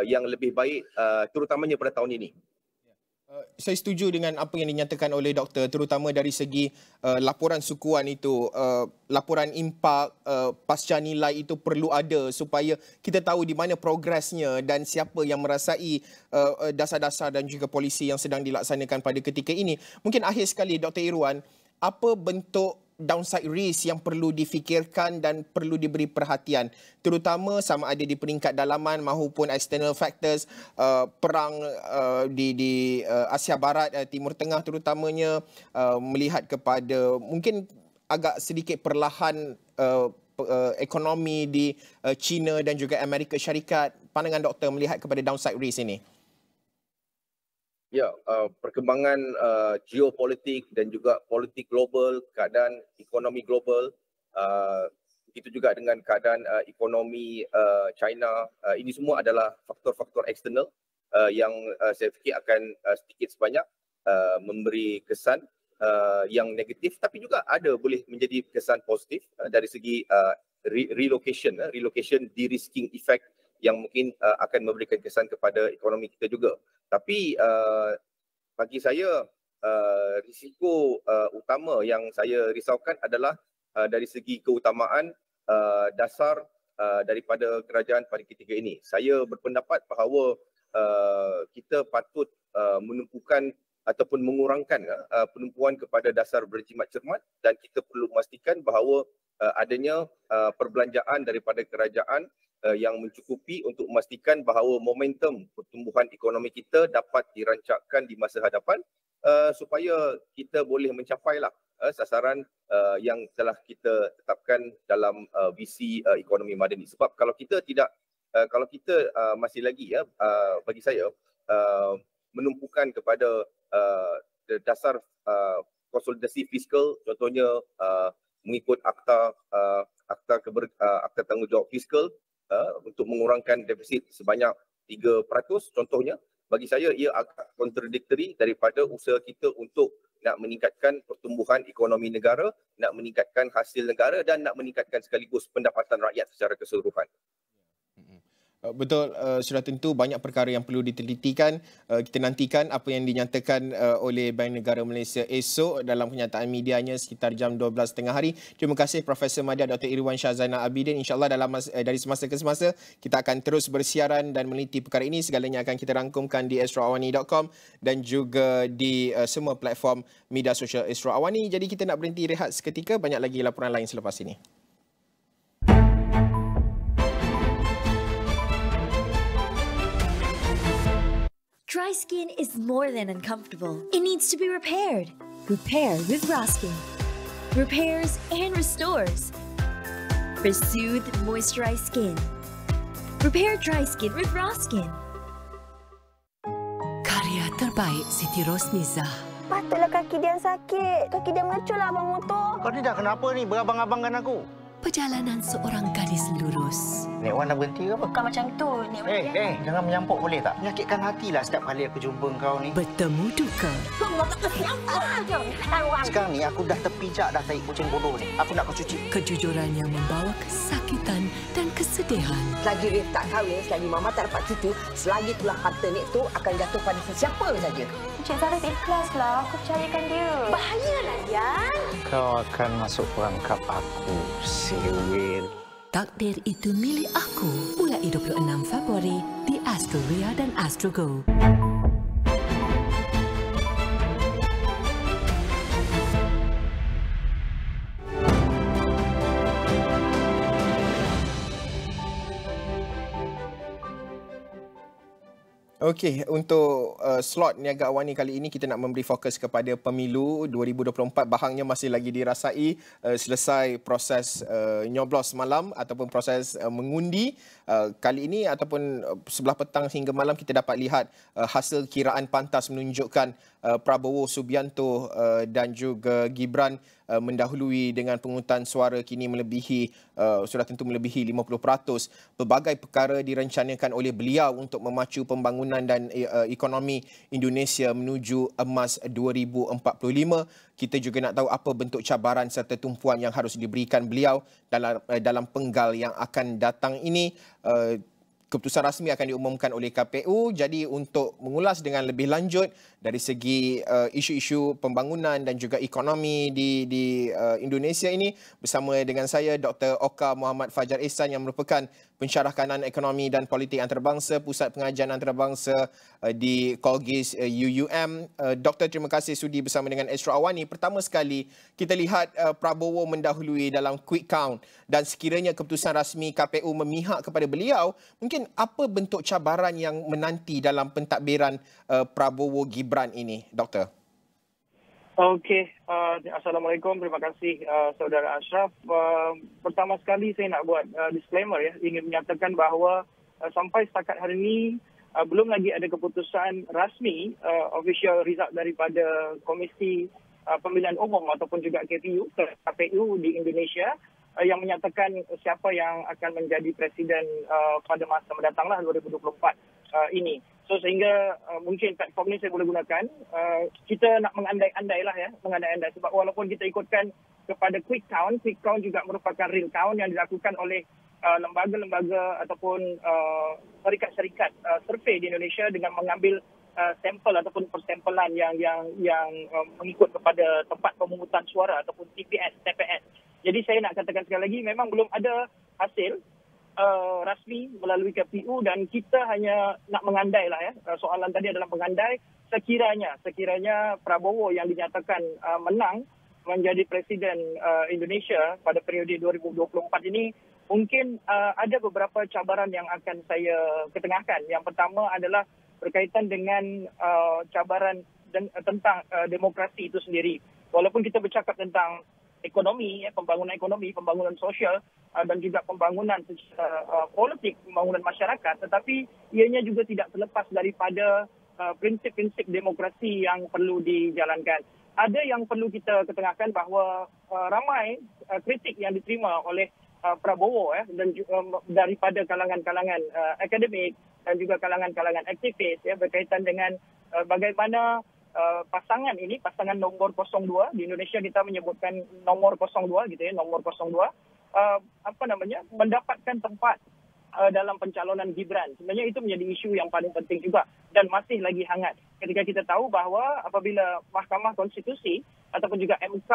yang lebih baik, terutamanya pada tahun ini. Saya setuju dengan apa yang dinyatakan oleh doktor, terutama dari segi laporan sukuan itu, laporan impak, pasca nilai itu perlu ada supaya kita tahu di mana progresnya dan siapa yang merasai dasar-dasar dan juga polisi yang sedang dilaksanakan pada ketika ini. Mungkin akhir sekali Dr. Irwan, apa bentuk downside risk yang perlu difikirkan dan perlu diberi perhatian, terutama sama ada di peringkat dalaman maupun external factors, perang di Asia Barat, Timur Tengah terutamanya, melihat kepada mungkin agak sedikit perlahan ekonomi di China dan juga Amerika Syarikat. Pandangan doktor melihat kepada downside risk ini? Ya, perkembangan geopolitik dan juga politik global, keadaan ekonomi global, begitu juga dengan keadaan ekonomi China, ini semua adalah faktor-faktor eksternal yang saya fikir akan sedikit sebanyak memberi kesan yang negatif, tapi juga ada boleh menjadi kesan positif dari segi relocation de-risking effect yang mungkin akan memberikan kesan kepada ekonomi kita juga. Tapi bagi saya risiko utama yang saya risaukan adalah dari segi keutamaan dasar daripada kerajaan pada ketika ini. Saya berpendapat bahawa kita patut menumpukan ataupun mengurangkan penumpuan kepada dasar berjimat cermat, dan kita perlu memastikan bahawa adanya perbelanjaan daripada kerajaan yang mencukupi untuk memastikan bahawa momentum pertumbuhan ekonomi kita dapat dirancangkan di masa hadapan supaya kita boleh mencapailah sasaran yang telah kita tetapkan dalam visi ekonomi madani. Sebab kalau kita masih lagi bagi saya menumpukan kepada dasar konsolidasi fiskal, contohnya mengikut akta tanggungjawab fiskal, untuk mengurangkan defisit sebanyak 3% contohnya, bagi saya ia agak kontradiktori daripada usaha kita untuk nak meningkatkan pertumbuhan ekonomi negara, nak meningkatkan hasil negara dan nak meningkatkan sekaligus pendapatan rakyat secara keseluruhan. Betul, sudah tentu banyak perkara yang perlu ditelitikan. Kita nantikan apa yang dinyatakan oleh Bank Negara Malaysia esok dalam kenyataan medianya sekitar jam 12.30 hari. Terima kasih Profesor Madya Dr. Irwan Shah Zainal Abidin. InsyaAllah dari semasa ke semasa kita akan terus bersiaran dan meneliti perkara ini. Segalanya akan kita rangkumkan di astroawani.com dan juga di semua platform media sosial Astro Awani. Jadi kita nak berhenti rehat seketika, banyak lagi laporan lain selepas ini. Dry skin is more than uncomfortable. It needs to be repaired. Repair with Raskin. Repairs and restores. For soothed, moisturized skin. Repair dry skin with Raskin. Karya terbaik Siti Rosnizah. Patutlah kaki dia sakit. Kaki dia mengecul lah abang motor. Kau ni dah kenapa ni berabang-abangkan aku? Perjalanan seorang gadis lurus. Nek Wan dah berhenti ke apa? Bukan macam tu, Nek Wan. Jangan menyampuk boleh tak? Menyakitkan hatilah setiap kali aku jumpa kau ni. Bertemu duka. Sekarang ni aku dah terpijak dah tahi kucing bodoh ni. Aku nak kau cuci. Kejujuran yang membawa kesakitan dan kesedihan. Selagi dia tak kahwin, selagi Mama tak dapat cucu, selagi itulah harta Nek tu akan jatuh pada sesiapa saja. Encik Zarif ikhlaslah. Aku percayakan dia. Bahayalah, Yan. Kau akan masuk perangkap aku, Siwil. Takdir itu milik aku. Mulai 26 Februari di Astro Ria dan Astro Go. Okey, untuk slot Niaga Awani kali ini kita nak memberi fokus kepada pemilu 2024. Bahangnya masih lagi dirasai selesai proses nyoblos malam ataupun proses mengundi. Kali ini ataupun sebelah petang hingga malam kita dapat lihat hasil kiraan pantas menunjukkan Prabowo Subianto dan juga Gibran mendahului dengan pengungutan suara kini melebihi sudah tentu melebihi 50%. Pelbagai perkara direncanakan oleh beliau untuk memacu pembangunan dan ekonomi Indonesia menuju Emas 2045. Kita juga nak tahu apa bentuk cabaran serta tumpuan yang harus diberikan beliau dalam penggal yang akan datang ini. keputusan rasmi akan diumumkan oleh KPU. Jadi untuk mengulas dengan lebih lanjut dari segi isu-isu pembangunan dan juga ekonomi di Indonesia ini, bersama dengan saya Dr. Oka Muhammad Fajar Ehsan yang merupakan pensyarah kanan ekonomi dan politik antarabangsa, Pusat Pengajian Antarabangsa di Kolgis UUM. Doktor, terima kasih sudi bersama dengan Astro AWANI. Pertama sekali, kita lihat Prabowo mendahului dalam quick count dan sekiranya keputusan rasmi KPU memihak kepada beliau, mungkin apa bentuk cabaran yang menanti dalam pentadbiran Prabowo Gibran ini, Doktor? Okey, Assalamualaikum. Terima kasih Saudara Asyraf. Pertama sekali saya nak buat disclaimer ya, ingin menyatakan bahawa sampai setakat hari ini belum lagi ada keputusan rasmi official result daripada Komisi Pemilihan Umum ataupun juga KPU di Indonesia yang menyatakan siapa yang akan menjadi presiden pada masa mendatanglah 2024 ini. So sehingga mungkin platform ini saya boleh gunakan, kita nak mengandai-andai lah ya, mengandai-andai sebab walaupun kita ikutkan kepada quick count juga merupakan real count yang dilakukan oleh lembaga-lembaga ataupun syarikat-syarikat survey di Indonesia dengan mengambil sampel ataupun persampelan yang mengikut kepada tempat pemungutan suara ataupun TPS. Jadi saya nak katakan sekali lagi, memang belum ada hasil rasmi melalui KPU dan kita hanya nak mengandai lah ya. Soalan tadi adalah mengandai sekiranya Prabowo yang dinyatakan menang menjadi presiden Indonesia pada periode 2024 ini, mungkin ada beberapa cabaran yang akan saya ketengahkan. Yang pertama adalah berkaitan dengan cabaran tentang demokrasi itu sendiri. Walaupun kita bercakap tentang ekonomi, pembangunan sosial dan juga pembangunan secara politik, pembangunan masyarakat, tetapi ianya juga tidak terlepas daripada prinsip-prinsip demokrasi yang perlu dijalankan. Ada yang perlu kita ketengahkan bahawa ramai kritik yang diterima oleh Prabowo dan daripada kalangan-kalangan akademik dan juga kalangan-kalangan aktivis berkaitan dengan bagaimana pasangan nombor 02 di Indonesia kita menyebutkan nomor 02 gitu ya, nomor 02 mendapatkan tempat dalam pencalonan Gibran. Sebenarnya itu menjadi isu yang paling penting juga dan masih lagi hangat ketika kita tahu bahawa apabila Mahkamah Konstitusi ataupun juga MK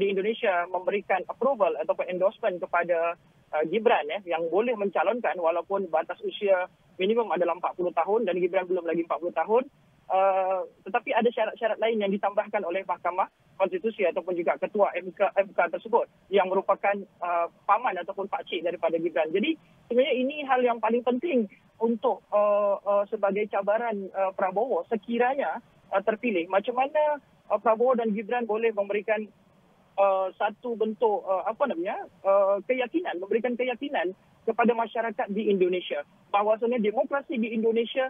di Indonesia memberikan approval ataupun endorsement kepada Gibran yang boleh mencalonkan walaupun batas usia minimum adalah 40 tahun dan Gibran belum lagi 40 tahun. Tetapi ada syarat-syarat lain yang ditambahkan oleh Mahkamah Konstitusi ataupun juga Ketua MK tersebut yang merupakan paman ataupun pakcik daripada Gibran. Jadi sebenarnya ini hal yang paling penting untuk sebagai cabaran Prabowo sekiranya terpilih. Macam mana Prabowo dan Gibran boleh memberikan satu bentuk memberikan keyakinan kepada masyarakat di Indonesia bahawasanya demokrasi di Indonesia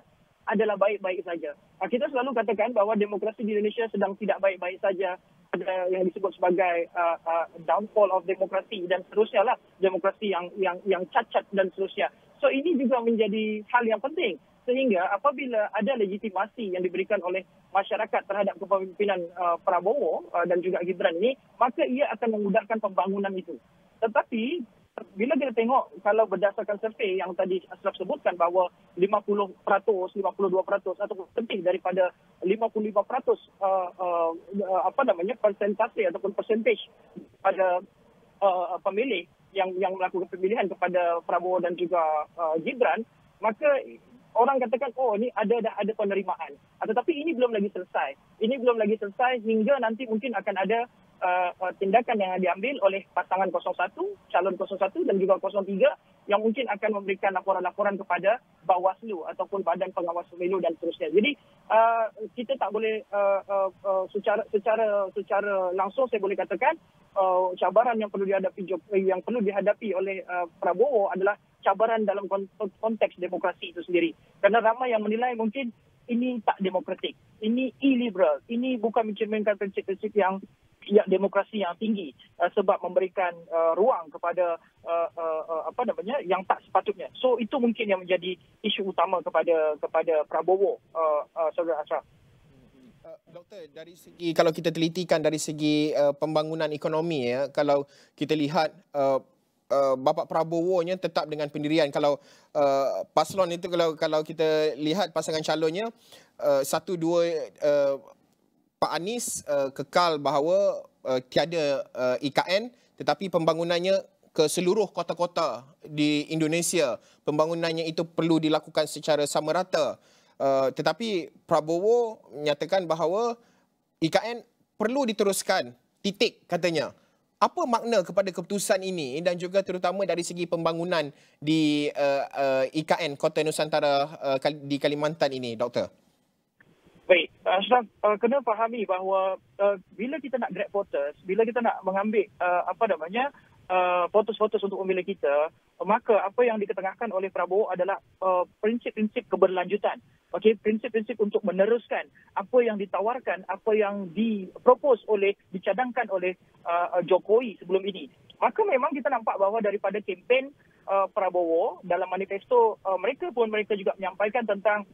adalah baik-baik saja. Kita selalu katakan bahawa demokrasi di Indonesia sedang tidak baik-baik saja. Ada yang disebut sebagai downfall of demokrasi dan seterusnya lah, demokrasi yang cacat dan seterusnya. So ini juga menjadi hal yang penting sehingga apabila ada legitimasi yang diberikan oleh masyarakat terhadap kepemimpinan Prabowo dan juga Gibran ini, maka ia akan memudahkan pembangunan itu. Tetapi bila kita tengok kalau berdasarkan survei yang tadi Asyraf sebutkan bahawa 50%, 52% atau lebih daripada 55% persentase ataupun percentage pada pemilih yang melakukan pemilihan kepada Prabowo dan juga Gibran, maka orang katakan ini dah ada penerimaan. Tetapi ini belum lagi selesai. Hingga nanti mungkin akan ada tindakan yang diambil oleh pasangan 01, calon 01 dan juga 03 yang mungkin akan memberikan laporan-laporan kepada Bawaslu ataupun Badan Pengawas Pemilu dan seterusnya. Jadi kita tak boleh secara langsung saya boleh katakan cabaran yang perlu dihadapi oleh Prabowo adalah cabaran dalam konteks demokrasi itu sendiri. Kerana ramai yang menilai mungkin ini tak demokratik, ini illiberal, ini bukan mencerminkan prinsip-prinsip yang demokrasi yang tinggi sebab memberikan ruang kepada yang tak sepatutnya. So itu mungkin yang menjadi isu utama kepada Prabowo, Saudara Asyraf. Doktor, dari segi kalau kita telitikan dari segi pembangunan ekonomi kalau kita lihat Bapak Prabowo-nya tetap dengan pendirian. Kalau paslon itu kalau kita lihat pasangan calonnya, satu dua Pak Anies kekal bahawa tiada IKN, tetapi pembangunannya ke seluruh kota-kota di Indonesia. Pembangunannya itu perlu dilakukan secara sama rata. Tetapi Prabowo menyatakan bahawa IKN perlu diteruskan, titik katanya. Apa makna kepada keputusan ini dan juga terutama dari segi pembangunan di IKN Kota Nusantara di Kalimantan ini, Doktor? Baik, Asyraf, kena fahami bahawa bila kita nak grab voters, bila kita nak mengambil voters-voters untuk memilih kita, maka apa yang diketengahkan oleh Prabowo adalah prinsip-prinsip keberlanjutan. Okey, prinsip-prinsip untuk meneruskan apa yang ditawarkan, apa yang dicadangkan oleh Jokowi sebelum ini. Maka memang kita nampak bahawa daripada kempen Prabowo dalam manifesto mereka juga menyampaikan tentang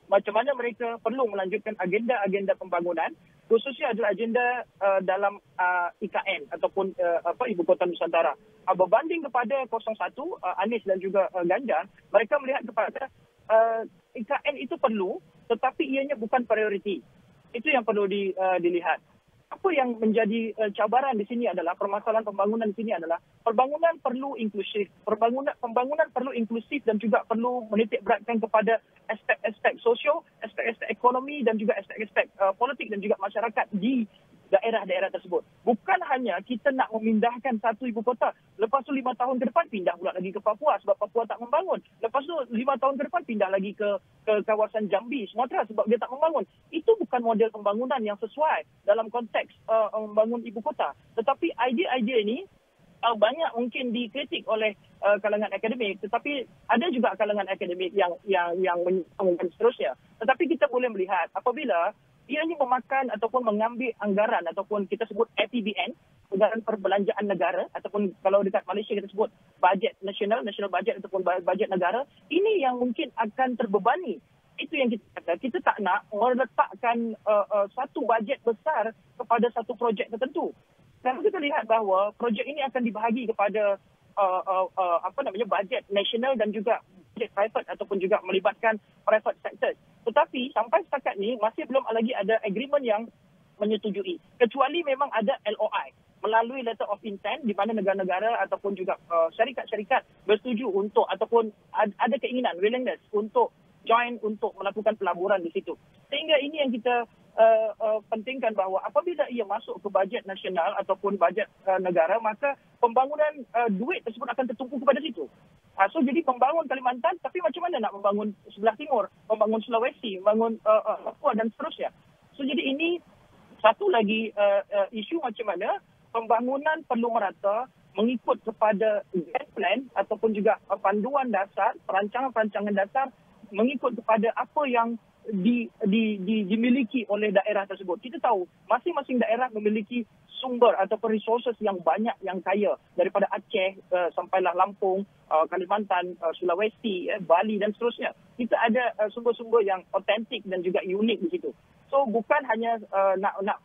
macam mana mereka perlu melanjutkan agenda-agenda pembangunan, khususnya adalah agenda dalam IKN ataupun Ibu Kota Nusantara. Berbanding kepada 01 Anies dan juga Ganjar, mereka melihat kepada IKN itu perlu, tetapi ianya bukan prioriti. Itu yang perlu dilihat. Apa yang menjadi cabaran di sini adalah, permasalahan pembangunan di sini adalah, pembangunan perlu inklusif. Pembangunan perlu inklusif dan juga perlu menitik beratkan kepada aspek-aspek sosio, aspek-aspek ekonomi dan juga aspek-aspek politik dan juga masyarakat di daerah-daerah tersebut. Bukan hanya kita nak memindahkan satu ibu kota, lepas tu 5 tahun ke depan pindah pula lagi ke Papua sebab Papua tak membangun. Lepas tu 5 tahun ke depan pindah lagi ke kawasan Jambi, Sumatera sebab dia tak membangun. Itu bukan model pembangunan yang sesuai dalam konteks membangun ibu kota. Tetapi idea-idea ini banyak mungkin dikritik oleh kalangan akademik, tetapi ada juga kalangan akademik yang menyokong dan seterusnya. Tetapi kita boleh melihat apabila ianya memakan ataupun mengambil anggaran ataupun kita sebut APBN, anggaran perbelanjaan negara, ataupun kalau dekat Malaysia kita sebut bajet nasional bajet ataupun bajet negara, ini yang mungkin akan terbebani. Itu yang kita kata, kita tak nak meletakkan satu bajet besar kepada satu projek tertentu. Kalau kita lihat bahawa projek ini akan dibahagi kepada bajet nasional dan juga bajet private ataupun juga melibatkan private sector. Tetapi sampai setakat ni masih belum lagi ada agreement yang menyetujui. Kecuali memang ada LOI melalui letter of intent di mana negara-negara ataupun juga syarikat-syarikat bersetuju untuk ataupun ada keinginan, willingness untuk join untuk melakukan pelaburan di situ. Sehingga ini yang kita pentingkan bahawa apabila ia masuk ke bajet nasional ataupun bajet negara, maka pembangunan duit tersebut akan tertumpu kepada situ. So jadi membangun Kalimantan, tapi macam mana nak membangun sebelah timur, membangun Sulawesi, membangun Papua dan seterusnya. So jadi ini satu lagi isu macam mana pembangunan perlu merata mengikut kepada grand plan ataupun juga panduan dasar, perancangan-perancangan dasar mengikut kepada apa yang dimiliki oleh daerah tersebut. Kita tahu masing-masing daerah memiliki sumber ataupun resources yang banyak, yang kaya, daripada Aceh sampailah Lampung, Kalimantan, Sulawesi, Bali dan seterusnya. Kita ada sumber-sumber yang otentik dan juga unik di situ. So bukan hanya nak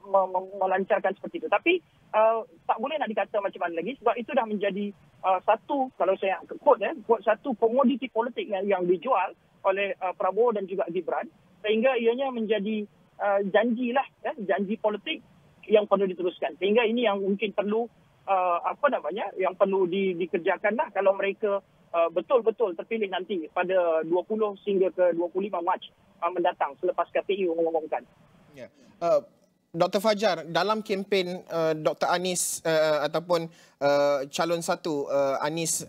melancarkan seperti itu, tapi tak boleh nak dikata macam mana lagi sebab itu dah menjadi satu, kalau saya quote satu komoditi politik yang dijual oleh Prabowo dan juga Gibran, sehingga ianya menjadi janji politik yang perlu diteruskan. Sehingga ini yang mungkin perlu yang perlu dikerjakanlah kalau mereka betul-betul terpilih nanti pada 20 hingga ke 25 Mac mendatang selepas KPU mengumumkan. Ya. Dr. Fajar, dalam kempen Dr. Anies ataupun calon satu Anies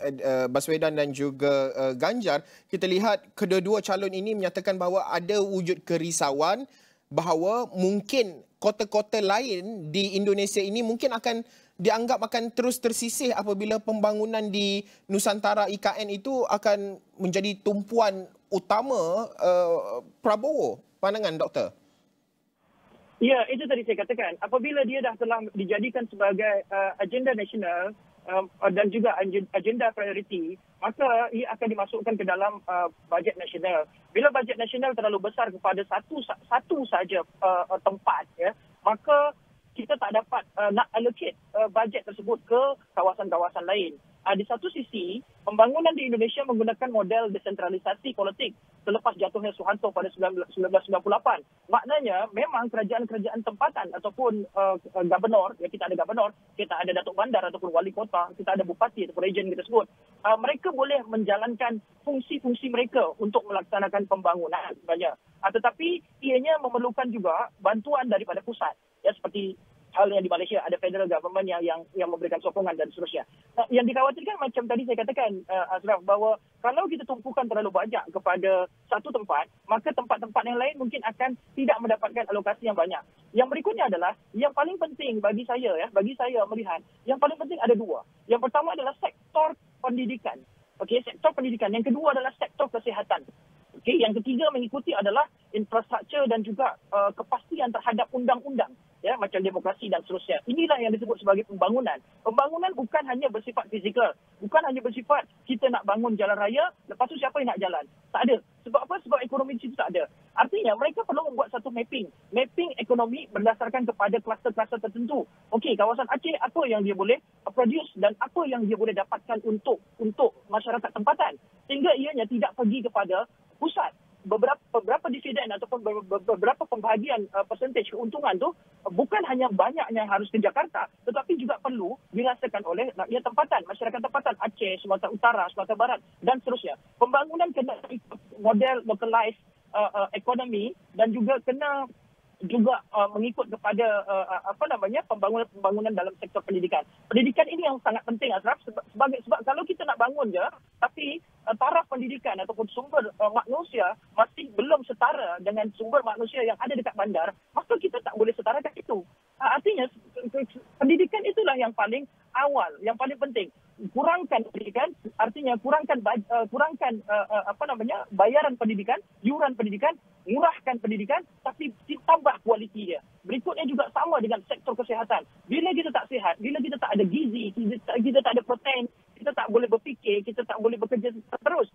Baswedan dan juga Ganjar, kita lihat kedua-dua calon ini menyatakan bahawa ada wujud kerisauan bahawa mungkin kota-kota lain di Indonesia ini mungkin akan dianggap akan terus tersisih apabila pembangunan di Nusantara IKN itu akan menjadi tumpuan utama Prabowo. Pandangan doktor? Ya, itu tadi saya katakan. Apabila dia dah telah dijadikan sebagai agenda nasional dan juga agenda prioriti, maka ia akan dimasukkan ke dalam bajet nasional. Bila bajet nasional terlalu besar kepada satu saja tempat, maka kita tak dapat nak allocate bajet tersebut ke kawasan-kawasan lain. di satu sisi, pembangunan di Indonesia menggunakan model desentralisasi politik selepas jatuhnya Suharto pada 1998. Maknanya memang kerajaan-kerajaan tempatan ataupun gubernur, ya kita ada gubernur, kita ada datuk bandar ataupun wali kota, kita ada bupati ataupun region kita sebut, mereka boleh menjalankan fungsi-fungsi mereka untuk melaksanakan pembangunan sebenarnya. Tetapi ianya memerlukan juga bantuan daripada pusat, ya seperti halnya di Malaysia ada federal government yang memberikan sokongan dan seterusnya. Yang dikhawatirkan macam tadi saya katakan Asyraf, bahawa kalau kita tumpukan terlalu banyak kepada satu tempat, maka tempat-tempat yang lain mungkin akan tidak mendapatkan alokasi yang banyak. Yang berikutnya adalah yang paling penting bagi saya melihat, yang paling penting ada dua. Yang pertama adalah sektor pendidikan. Okey, sektor pendidikan. Yang kedua adalah sektor kesihatan. Okey, yang ketiga mengikuti adalah infrastruktur dan juga kepastian terhadap undang-undang, ya, macam demokrasi dan seterusnya. Inilah yang disebut sebagai pembangunan. Pembangunan bukan hanya bersifat fizikal, bukan hanya bersifat kita nak bangun jalan raya, lepas tu siapa yang nak jalan. Tak ada. Sebab apa? Sebab ekonomi di situ tak ada. Artinya mereka perlu membuat satu mapping ekonomi berdasarkan kepada kluster-kluster tertentu. Okey, kawasan Aceh apa yang dia boleh produce dan apa yang dia boleh dapatkan untuk masyarakat tempatan, sehingga ianya tidak pergi kepada pusat. Beberapa dividen ataupun beberapa pembahagian persentage keuntungan tu bukan hanya banyaknya harus ke Jakarta, tetapi juga perlu dirasakan oleh rakyat tempatan, masyarakat tempatan Aceh, Sumatera Utara, Sumatera Barat dan seterusnya. Pembangunan kena model localized ekonomi dan juga kena juga mengikut kepada pembangunan dalam sektor pendidikan. Pendidikan ini yang sangat penting, Asyraf, sebab kalau kita nak bangun je tapi taraf pendidikan ataupun sumber manusia masih belum setara dengan sumber manusia yang ada dekat bandar, maka kita tak boleh setarakan itu. Artinya pendidikan itulah yang paling awal, yang paling penting. Kurangkan pendidikan, artinya kurangkan bayaran pendidikan, yuran pendidikan, murahkan pendidikan, tapi tambah kualiti dia. Berikutnya juga sama dengan sektor kesihatan. Bila kita tak sihat, bila kita tak ada gizi, kita tak ada protein, kita tak boleh berfikir, kita tak boleh bekerja terus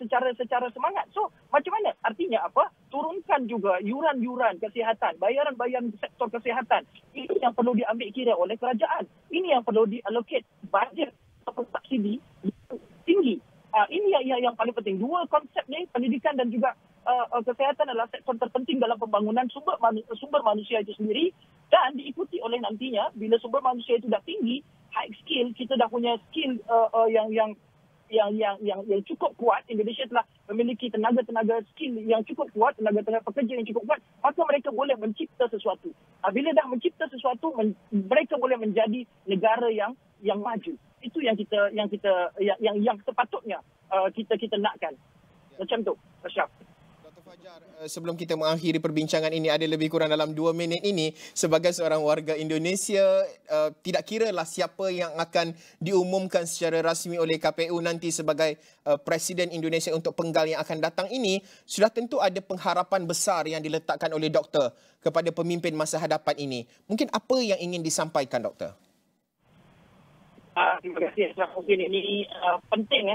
secara semangat. So, macam mana? Artinya apa? Turunkan juga yuran-yuran kesihatan, bayaran-bayaran sektor kesihatan. Ini yang perlu diambil kira oleh kerajaan. Ini yang perlu diallocate budget ataupun subsidi tinggi. Ini yang paling penting. Dua konsep ni, pendidikan dan juga kesihatan adalah sektor terpenting dalam pembangunan sumber manusia itu sendiri, dan diikuti oleh nantinya bila sumber manusia itu dah tinggi, high skill, kita dah punya skill yang cukup kuat. Indonesia telah memiliki tenaga skill yang cukup kuat, tenaga pekerja yang cukup kuat, maka mereka boleh mencipta sesuatu. Bila dah mencipta sesuatu, mereka boleh menjadi negara yang maju. Itu yang sepatutnya kita nakkan. Macam tu, Asyraf. Sebelum kita mengakhiri perbincangan ini, ada lebih kurang dalam 2 minit ini, sebagai seorang warga Indonesia, tidak kiralah siapa yang akan diumumkan secara rasmi oleh KPU nanti sebagai Presiden Indonesia untuk penggal yang akan datang ini, sudah tentu ada pengharapan besar yang diletakkan oleh Doktor kepada pemimpin masa hadapan ini. Mungkin apa yang ingin disampaikan, Doktor? Terima kasih. Mungkin ini penting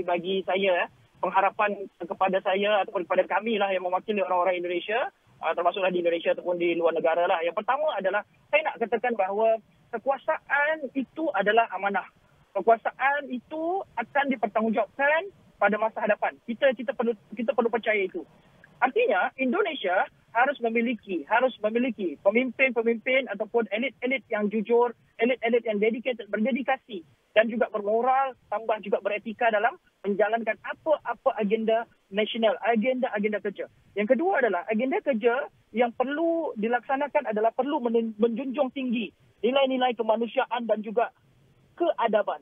bagi saya. Pengharapan kepada saya ataupun kepada kami lah yang mewakili orang-orang Indonesia, termasuklah di Indonesia ataupun di luar negara lah. Yang pertama adalah saya nak katakan bahawa kekuasaan itu adalah amanah. Kekuasaan itu akan dipertanggungjawabkan pada masa hadapan. Kita perlu percaya itu. Artinya Indonesia harus memiliki pemimpin-pemimpin ataupun elit-elit yang jujur, elit-elit yang berdedikasi dan juga bermoral, tambah juga beretika dalam menjalankan apa agenda nasional, agenda kerja. Yang kedua adalah agenda kerja yang perlu dilaksanakan adalah perlu menjunjung tinggi nilai-nilai kemanusiaan dan juga keadaban.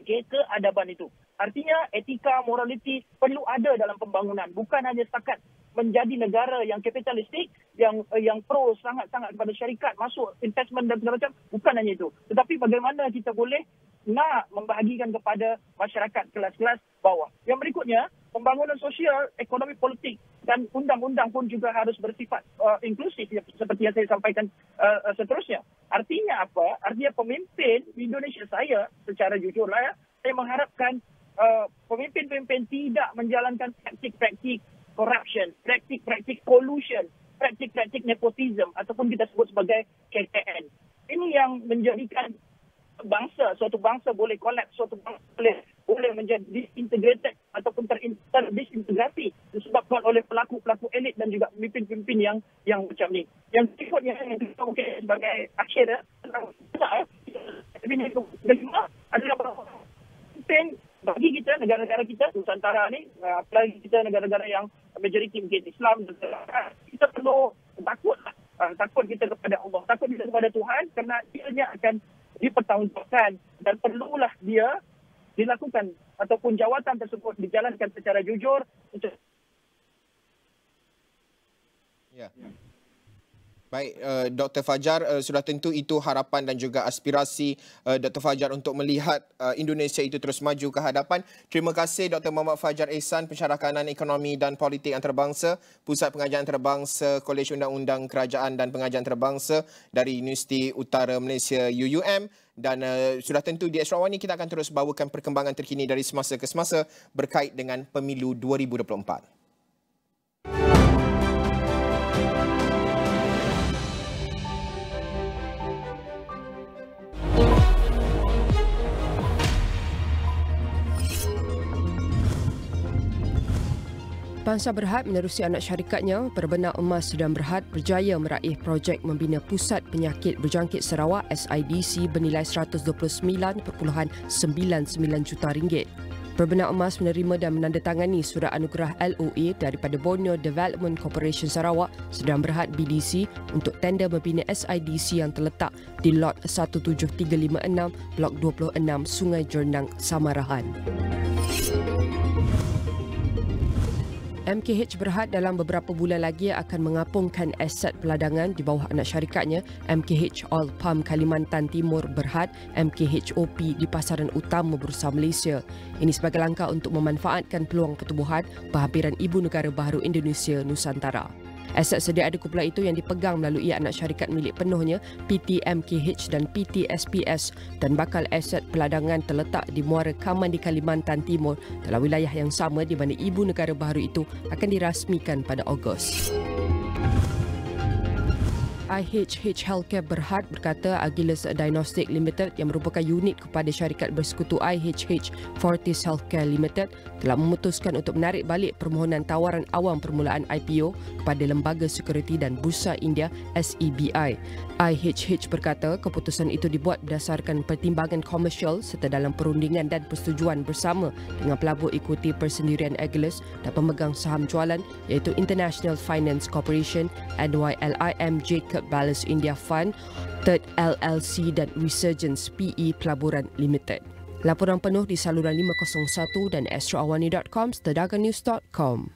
Okey, keadaban itu. Artinya etika, morality perlu ada dalam pembangunan, bukan hanya setakat menjadi negara yang kapitalistik, yang pro sangat-sangat kepada syarikat, masuk investment dan segala macam, bukan hanya itu. Tetapi bagaimana kita boleh nak membahagikan kepada masyarakat kelas-kelas bawah. Yang berikutnya, pembangunan sosial, ekonomi politik dan undang-undang pun juga harus bersifat inklusif seperti yang saya sampaikan seterusnya. Artinya apa? Artinya pemimpin di Indonesia saya, secara jujur lah ya, saya mengharapkan pemimpin-pemimpin tidak menjalankan praktik-praktik corruption, praktik-praktik collusion, praktik-praktik nepotism ataupun kita sebut sebagai KDN. Ini yang menjadikan suatu bangsa boleh collapse, suatu bangsa boleh menjadi disintegrated ataupun disintegrasi disebabkan oleh pelaku-pelaku elit dan juga pemimpin-pemimpin yang macam ni. Yang berikutnya yang kita mungkin sebagai akhir kelima adalah bahawa bagi kita, negara-negara kita, Nusantara ni, apalagi kita negara-negara yang majoriti mungkin Islam, kita perlu takut kita kepada Allah, takut kita kepada Tuhan kerana ianya akan dipertanggungjawabkan dan perlulah dia dilakukan ataupun jawatan tersebut dijalankan secara jujur. Ya. Baik, Dr. Fajar, sudah tentu itu harapan dan juga aspirasi Dr. Fajar untuk melihat Indonesia itu terus maju ke hadapan. Terima kasih Dr. Muhammad Fajar Ehsan, Pensyarah Kanan Ekonomi dan Politik Antarabangsa, Pusat Pengajian Antarabangsa, Kolej Undang-Undang Kerajaan dan Pengajian Antarabangsa dari Universiti Utara Malaysia UUM. Dan sudah tentu di Astro AWANI kita akan terus bawakan perkembangan terkini dari semasa ke semasa berkait dengan pemilu 2024. Bangsa Berhad menerusi anak syarikatnya, Perbenah Emas Sudan Berhad berjaya meraih projek membina Pusat Penyakit Berjangkit Sarawak SIDC bernilai RM129.99 juta. Perbenah Emas menerima dan menandatangani surat anugerah LOA daripada Borneo Development Corporation Sarawak Sudan Berhad BDC untuk tender membina SIDC yang terletak di lot 17356 Blok 26 Sungai Jernang, Samarahan. MKH Berhad dalam beberapa bulan lagi akan mengapungkan aset peladangan di bawah anak syarikatnya MKH Oil Palm Kalimantan Timur Berhad MKHOP di pasaran utama Bursa Malaysia. Ini sebagai langkah untuk memanfaatkan peluang pertubuhan penghampiran ibu negara baharu Indonesia Nusantara. Aset sedia ada kumpulan itu yang dipegang melalui anak syarikat milik penuhnya PT MKH dan PT SPS dan bakal aset peladangan terletak di Muara Kaman di Kalimantan Timur dalam wilayah yang sama di mana ibu negara baharu itu akan dirasmikan pada Ogos. IHH Healthcare Berhad berkata Agilus Diagnostic Limited yang merupakan unit kepada syarikat bersekutu IHH Fortis Healthcare Limited telah memutuskan untuk menarik balik permohonan tawaran awam permulaan IPO kepada Lembaga Sekuriti dan Bursa India SEBI. IHH berkata keputusan itu dibuat berdasarkan pertimbangan komersial serta dalam perundingan dan persetujuan bersama dengan pelabur ikuti persendirian Agilus dan pemegang saham jualan iaitu International Finance Corporation, NYLIM Jacob Balance India Fund, Third LLC dan Resurgence PE Pelaburan Limited. Laporan penuh di saluran 501 dan astroawani.com, sedaganews.com.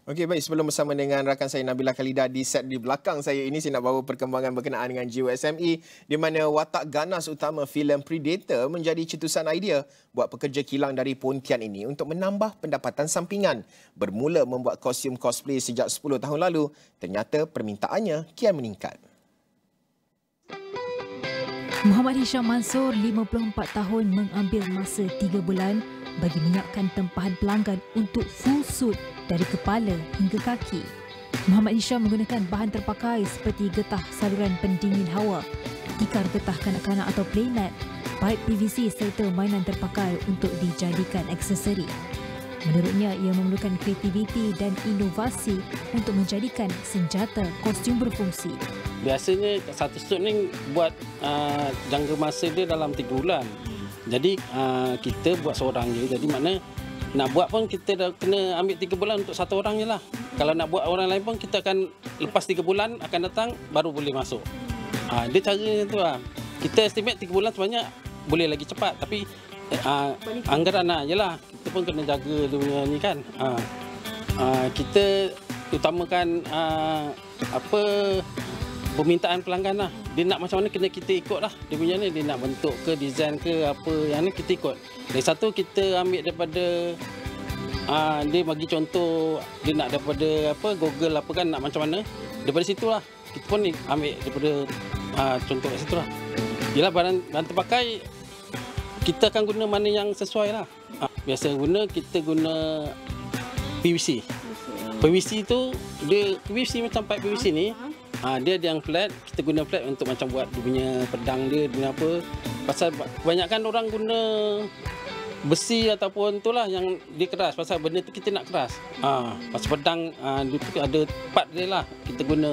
Okey, baik, sebelum bersama dengan rakan saya Nabilah Khaleeda di set di belakang saya ini, saya nak bawa perkembangan berkenaan dengan GUSME di mana watak ganas utama filem Predator menjadi cetusan idea buat pekerja kilang dari Pontian ini untuk menambah pendapatan sampingan. Bermula membuat kostum cosplay sejak 10 tahun lalu, ternyata permintaannya kian meningkat. Muhammad Hisham Mansur, 54 tahun, mengambil masa 3 bulan bagi menyiapkan tempahan pelanggan untuk full suit dari kepala hingga kaki. Muhammad Hisham menggunakan bahan terpakai seperti getah saluran pendingin hawa, tikar getah kanak-kanak atau playmat, paip PVC serta mainan terpakai untuk dijadikan aksesori. Menurutnya, ia memerlukan kreativiti dan inovasi untuk menjadikan senjata kostum berfungsi. Biasanya satu suit ni buat jangka masa dia dalam 3 bulan. Jadi kita buat seorang je. Jadi maknanya nak buat pun kita dah kena ambil 3 bulan untuk satu orang je lah. Kalau nak buat orang lain pun kita akan lepas 3 bulan akan datang baru boleh masuk. Dia caranya tu lah. Kita estimate 3 bulan sebenarnya boleh lagi cepat. Tapi anggaran je lah. Kita pun kena jaga dia punya ni kan. Kita utamakan permintaan pelanggan lah. Dia nak macam mana kena kita ikut lah. Dia punya ni, dia nak bentuk ke, design ke, apa yang ni kita ikut. Dari satu kita ambil daripada, dia bagi contoh, dia nak daripada Google apa kan, nak macam mana. Daripada situ lah. Kita pun ambil daripada contoh kat situ lah. Yelah, barang terpakai, kita akan guna mana yang sesuai lah. biasa guna, kita guna PVC. PVC tu dia PVC macam pipe PVC ni. Dia ada yang flat, kita guna flat untuk macam buat dia punya pedang dia guna apa. Pasal kebanyakan orang guna besi ataupun itulah yang dia keras, pasal benda tu kita nak keras. Pasal pedang dia tu ada part dia lah kita guna.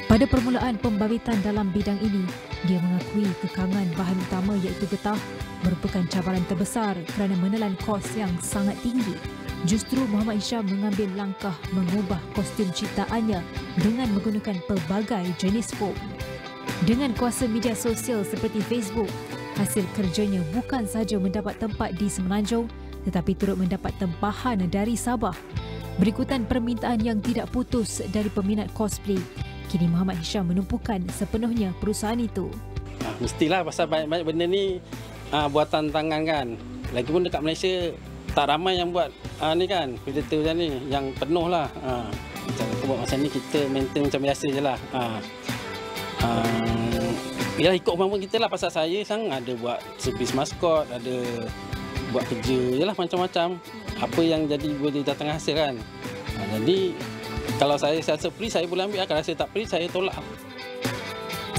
Pada permulaan pembabitan dalam bidang ini, dia mengakui kekangan bahan utama iaitu getah merupakan cabaran terbesar kerana menelan kos yang sangat tinggi. Justru Muhammad Hisham mengambil langkah mengubah kostum ciptaannya dengan menggunakan pelbagai jenis foam. Dengan kuasa media sosial seperti Facebook, hasil kerjanya bukan sahaja mendapat tempat di Semenanjung tetapi turut mendapat tempahan dari Sabah. Berikutan permintaan yang tidak putus dari peminat cosplay, kini Muhammad Hisham menumpukan sepenuhnya perusahaan itu. Mestilah pasal banyak-banyak benda ni buatan tangan kan. Lagipun dekat Malaysia tak ramai yang buat ni kan, predator macam ni, yang penuh lah. Macam aku buat masa ni kita maintain macam biasa je lah. Yalah ikut kemampuan kita lah, pasal saya ada buat servis maskot, ada buat kerja je lah macam-macam. Apa yang jadi boleh datang hasil kan. Jadi kalau saya rasa free saya boleh ambil, kalau saya tak free saya tolak.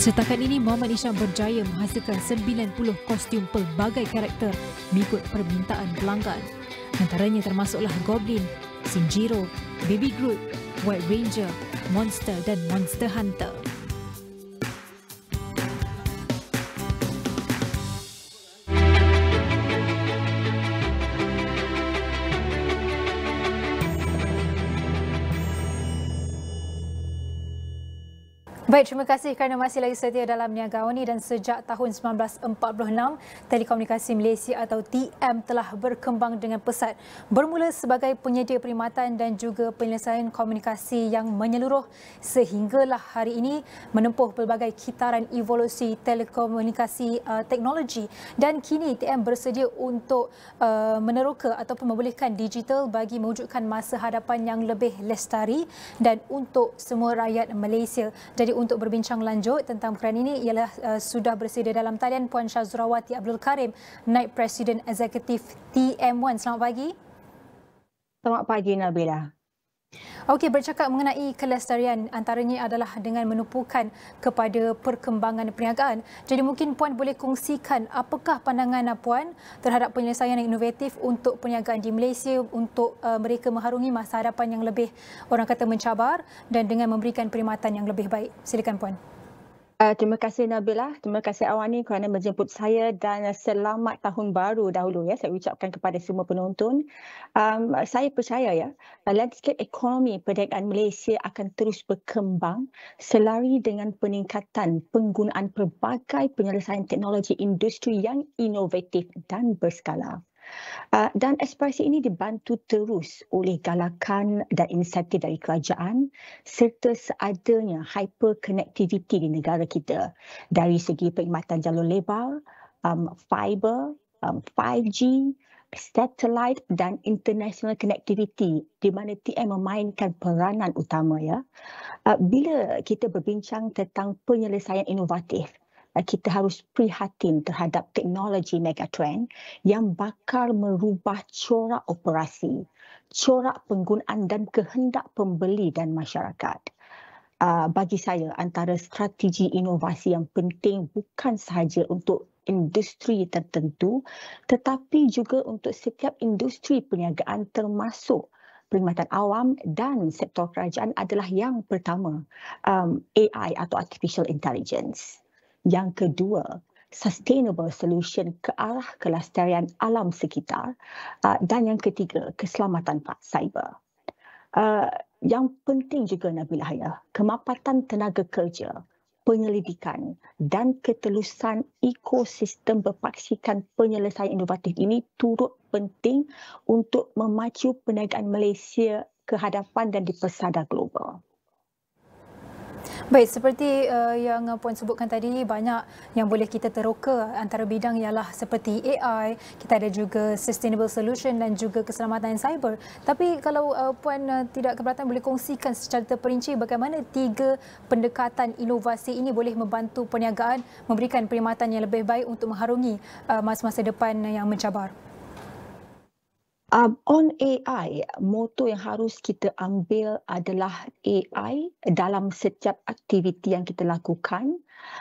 Setakat ini Muhammad Hisham berjaya menghasilkan 90 kostum pelbagai karakter mengikut permintaan pelanggan. Antaranya termasuklah Goblin, Shinjiro, Baby Groot, White Ranger, Monster dan Monster Hunter. Baik, terima kasih kerana masih lagi setia dalam Niaga Awani. Dan sejak tahun 1946, Telekomunikasi Malaysia atau TM telah berkembang dengan pesat. Bermula sebagai penyedia perkhidmatan dan juga penyelesaian komunikasi yang menyeluruh sehinggalah hari ini menempuh pelbagai kitaran evolusi telekomunikasi teknologi. Dan kini TM bersedia untuk meneroka ataupun membolehkan digital bagi mewujudkan masa hadapan yang lebih lestari dan untuk semua rakyat Malaysia. Jadi untuk berbincang lanjut tentang perkara ini ialah sudah bersedia dalam talian Puan Syazrawati Abdul Karim, Naib Presiden Eksekutif TM1. Selamat pagi. Selamat pagi Nabilah. Okey, bercakap mengenai kelestarian, antaranya adalah dengan menumpukan kepada perkembangan perniagaan. Jadi mungkin Puan boleh kongsikan apakah pandangan Puan terhadap penyelesaian yang inovatif untuk perniagaan di Malaysia untuk mereka mengharungi masa hadapan yang lebih, orang kata, mencabar dan dengan memberikan perkhidmatan yang lebih baik. Silakan Puan. Terima kasih Nabilah, terima kasih Awani kerana menjemput saya dan selamat tahun baru dahulu ya saya ucapkan kepada semua penonton. Saya percaya ya, landscape ekonomi perniagaan Malaysia akan terus berkembang selari dengan peningkatan penggunaan pelbagai penyelesaian teknologi industri yang inovatif dan berskala. Dan aspirasi ini dibantu terus oleh galakan dan insentif dari kerajaan serta seadanya hyperconnectivity di negara kita dari segi perkhidmatan jalur lebar, fiber, 5G, satellite dan international connectivity di mana TM memainkan peranan utama ya. Bila kita berbincang tentang penyelesaian inovatif, kita harus prihatin terhadap teknologi megatrend yang bakal merubah corak operasi, corak penggunaan dan kehendak pembeli dan masyarakat. Bagi saya, antara strategi inovasi yang penting bukan sahaja untuk industri tertentu tetapi juga untuk setiap industri perniagaan termasuk perkhidmatan awam dan sektor kerajaan adalah yang pertama, AI atau Artificial Intelligence. Yang kedua, sustainable solution ke arah kelestarian alam sekitar. Dan yang ketiga, keselamatan cyber. Yang penting juga Nabilah ya, kemapanan tenaga kerja, penyelidikan dan ketelusan ekosistem berpaksikan penyelesaian inovatif ini turut penting untuk memacu perniagaan Malaysia ke hadapan dan di pesada global. Baik, seperti yang Puan sebutkan tadi, banyak yang boleh kita teroka. Antara bidang ialah seperti AI, kita ada juga sustainable solution dan juga keselamatan cyber. Tapi kalau Puan tidak keberatan, boleh kongsikan secara terperinci bagaimana tiga pendekatan inovasi ini boleh membantu perniagaan memberikan perkhidmatan yang lebih baik untuk mengharungi masa-masa depan yang mencabar. On AI, moto yang harus kita ambil adalah AI dalam setiap aktiviti yang kita lakukan,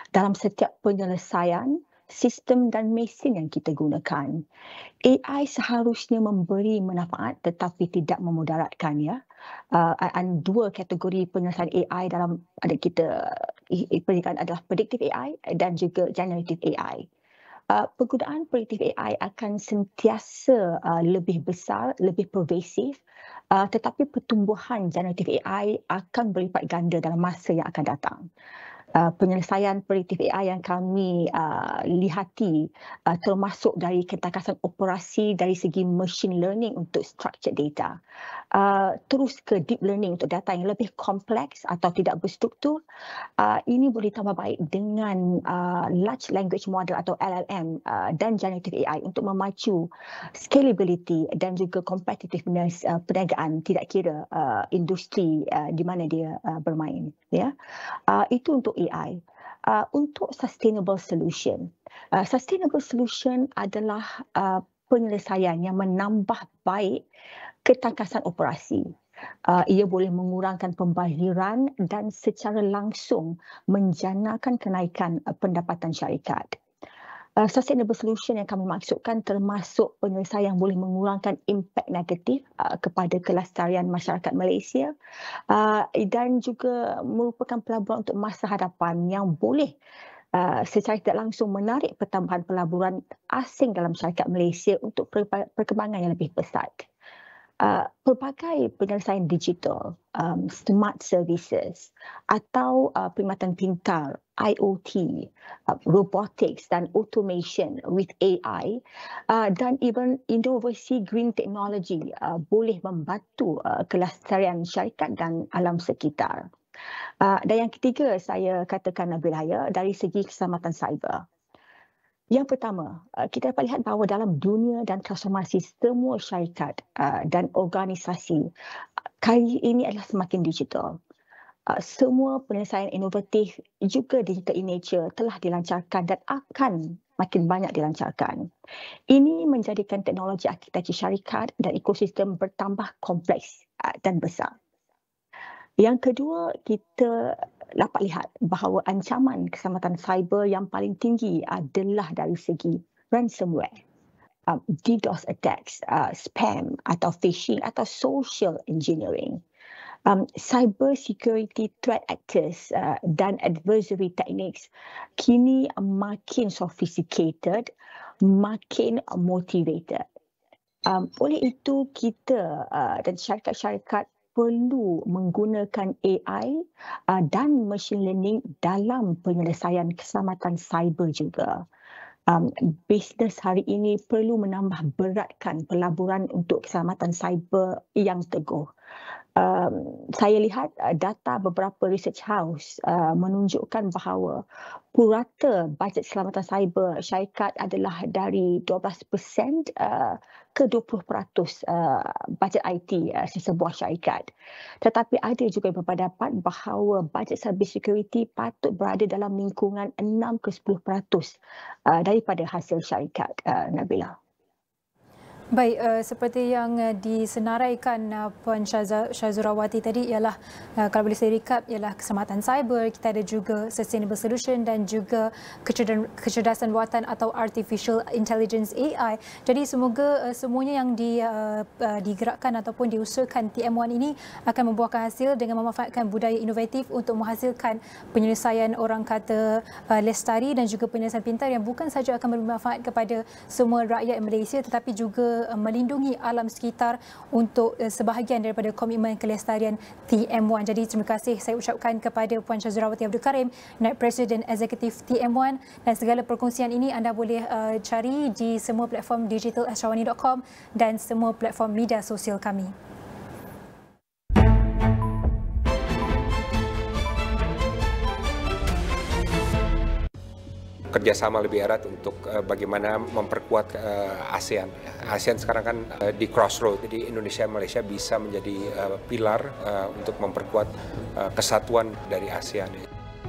dalam setiap penyelesaian, sistem dan mesin yang kita gunakan. AI seharusnya memberi manfaat tetapi tidak memudaratkan, ya. Dua kategori penyelesaian AI dalam kita pendidikan adalah predictive AI dan juga generative AI. Penggunaan predictive AI akan sentiasa lebih besar, lebih pervasif, tetapi pertumbuhan generative AI akan berlipat ganda dalam masa yang akan datang. Penyelesaian predictive AI yang kami lihati termasuk dari ketangkasan operasi dari segi machine learning untuk structured data, terus ke deep learning untuk data yang lebih kompleks atau tidak berstruktur. Ini boleh tambah baik dengan large language model atau LLM dan generative AI untuk memacu scalability dan juga competitiveness perniagaan, tidak kira industri di mana dia bermain, ya. Itu untuk AI. Untuk sustainable solution. Sustainable solution adalah penyelesaian yang menambah baik ketangkasan operasi. Ia boleh mengurangkan pembaziran dan secara langsung menjanakan kenaikan pendapatan syarikat. Sustainable solution yang kami maksudkan termasuk penyelesaian yang boleh mengurangkan impak negatif kepada kelestarian masyarakat Malaysia dan juga merupakan pelaburan untuk masa hadapan yang boleh secara tidak langsung menarik pertambahan pelaburan asing dalam syarikat Malaysia untuk perkembangan yang lebih pesat. Pelbagai penyelesaian digital, smart services atau perkhidmatan pintar, IoT, robotics dan automation with AI dan even inovasi green technology boleh membantu kelestarian syarikat dan alam sekitar. Dan yang ketiga saya katakan, Nabilah, dari segi keselamatan cyber. Yang pertama, kita dapat lihat bahawa dalam dunia dan transformasi semua syarikat dan organisasi kali ini adalah semakin digital. Semua penyelesaian inovatif juga digital in nature telah dilancarkan dan akan makin banyak dilancarkan. Ini menjadikan teknologi arkitektur syarikat dan ekosistem bertambah kompleks dan besar. Yang kedua, kita dapat lihat bahawa ancaman keselamatan cyber yang paling tinggi adalah dari segi ransomware, DDoS attacks, spam atau phishing atau social engineering. Cyber security threat actors dan adversary techniques kini makin sophisticated, makin motivated. Oleh itu, kita dan syarikat-syarikat perlu menggunakan AI dan machine learning dalam penyelesaian keselamatan cyber juga. Bisnes hari ini perlu menambah beratkan pelaburan untuk keselamatan cyber yang teguh. Saya lihat data beberapa research house menunjukkan bahawa purata bajet keselamatan cyber syarikat adalah dari 12% ke 20% bajet IT sesebuah syarikat. Tetapi ada juga yang berpendapat bahawa bajet cyber security patut berada dalam lingkungan 6 ke 10% daripada hasil syarikat, Nabilah. Baik, seperti yang disenaraikan Puan Syazurawati tadi ialah, kalau boleh saya recap, ialah keselamatan cyber, kita ada juga sustainable solution dan juga kecerdasan buatan atau artificial intelligence AI. Jadi semoga semuanya yang digerakkan ataupun diusahakan TM1 ini akan membuahkan hasil dengan memanfaatkan budaya inovatif untuk menghasilkan penyelesaian orang kata lestari dan juga penyelesaian pintar yang bukan sahaja akan bermanfaat kepada semua rakyat Malaysia tetapi juga melindungi alam sekitar untuk sebahagian daripada komitmen kelestarian TM1. Jadi terima kasih saya ucapkan kepada Puan Syazurawati Abdul Karim, Naib Presiden Eksekutif TM1, dan segala perkongsian ini anda boleh cari di semua platform digital astrawani.com dan semua platform media sosial kami. Kerjasama lebih erat untuk bagaimana memperkuat ASEAN. ASEAN sekarang kan di crossroad, jadi Indonesia dan Malaysia bisa menjadi pilar untuk memperkuat kesatuan dari ASEAN.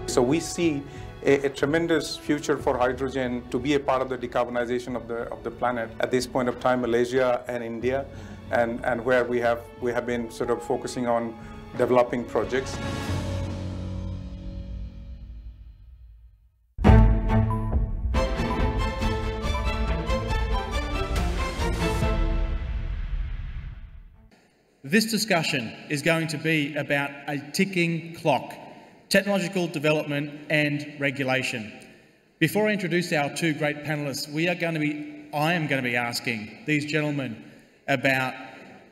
So we see a tremendous future for hydrogen to be a part of the decarbonization of the planet. At this point of time, Malaysia and India, and where we have been sort of focusing on developing projects. This discussion is going to be about a ticking clock, technological development and regulation. Before I introduce our two great panellists, I am going to be asking these gentlemen about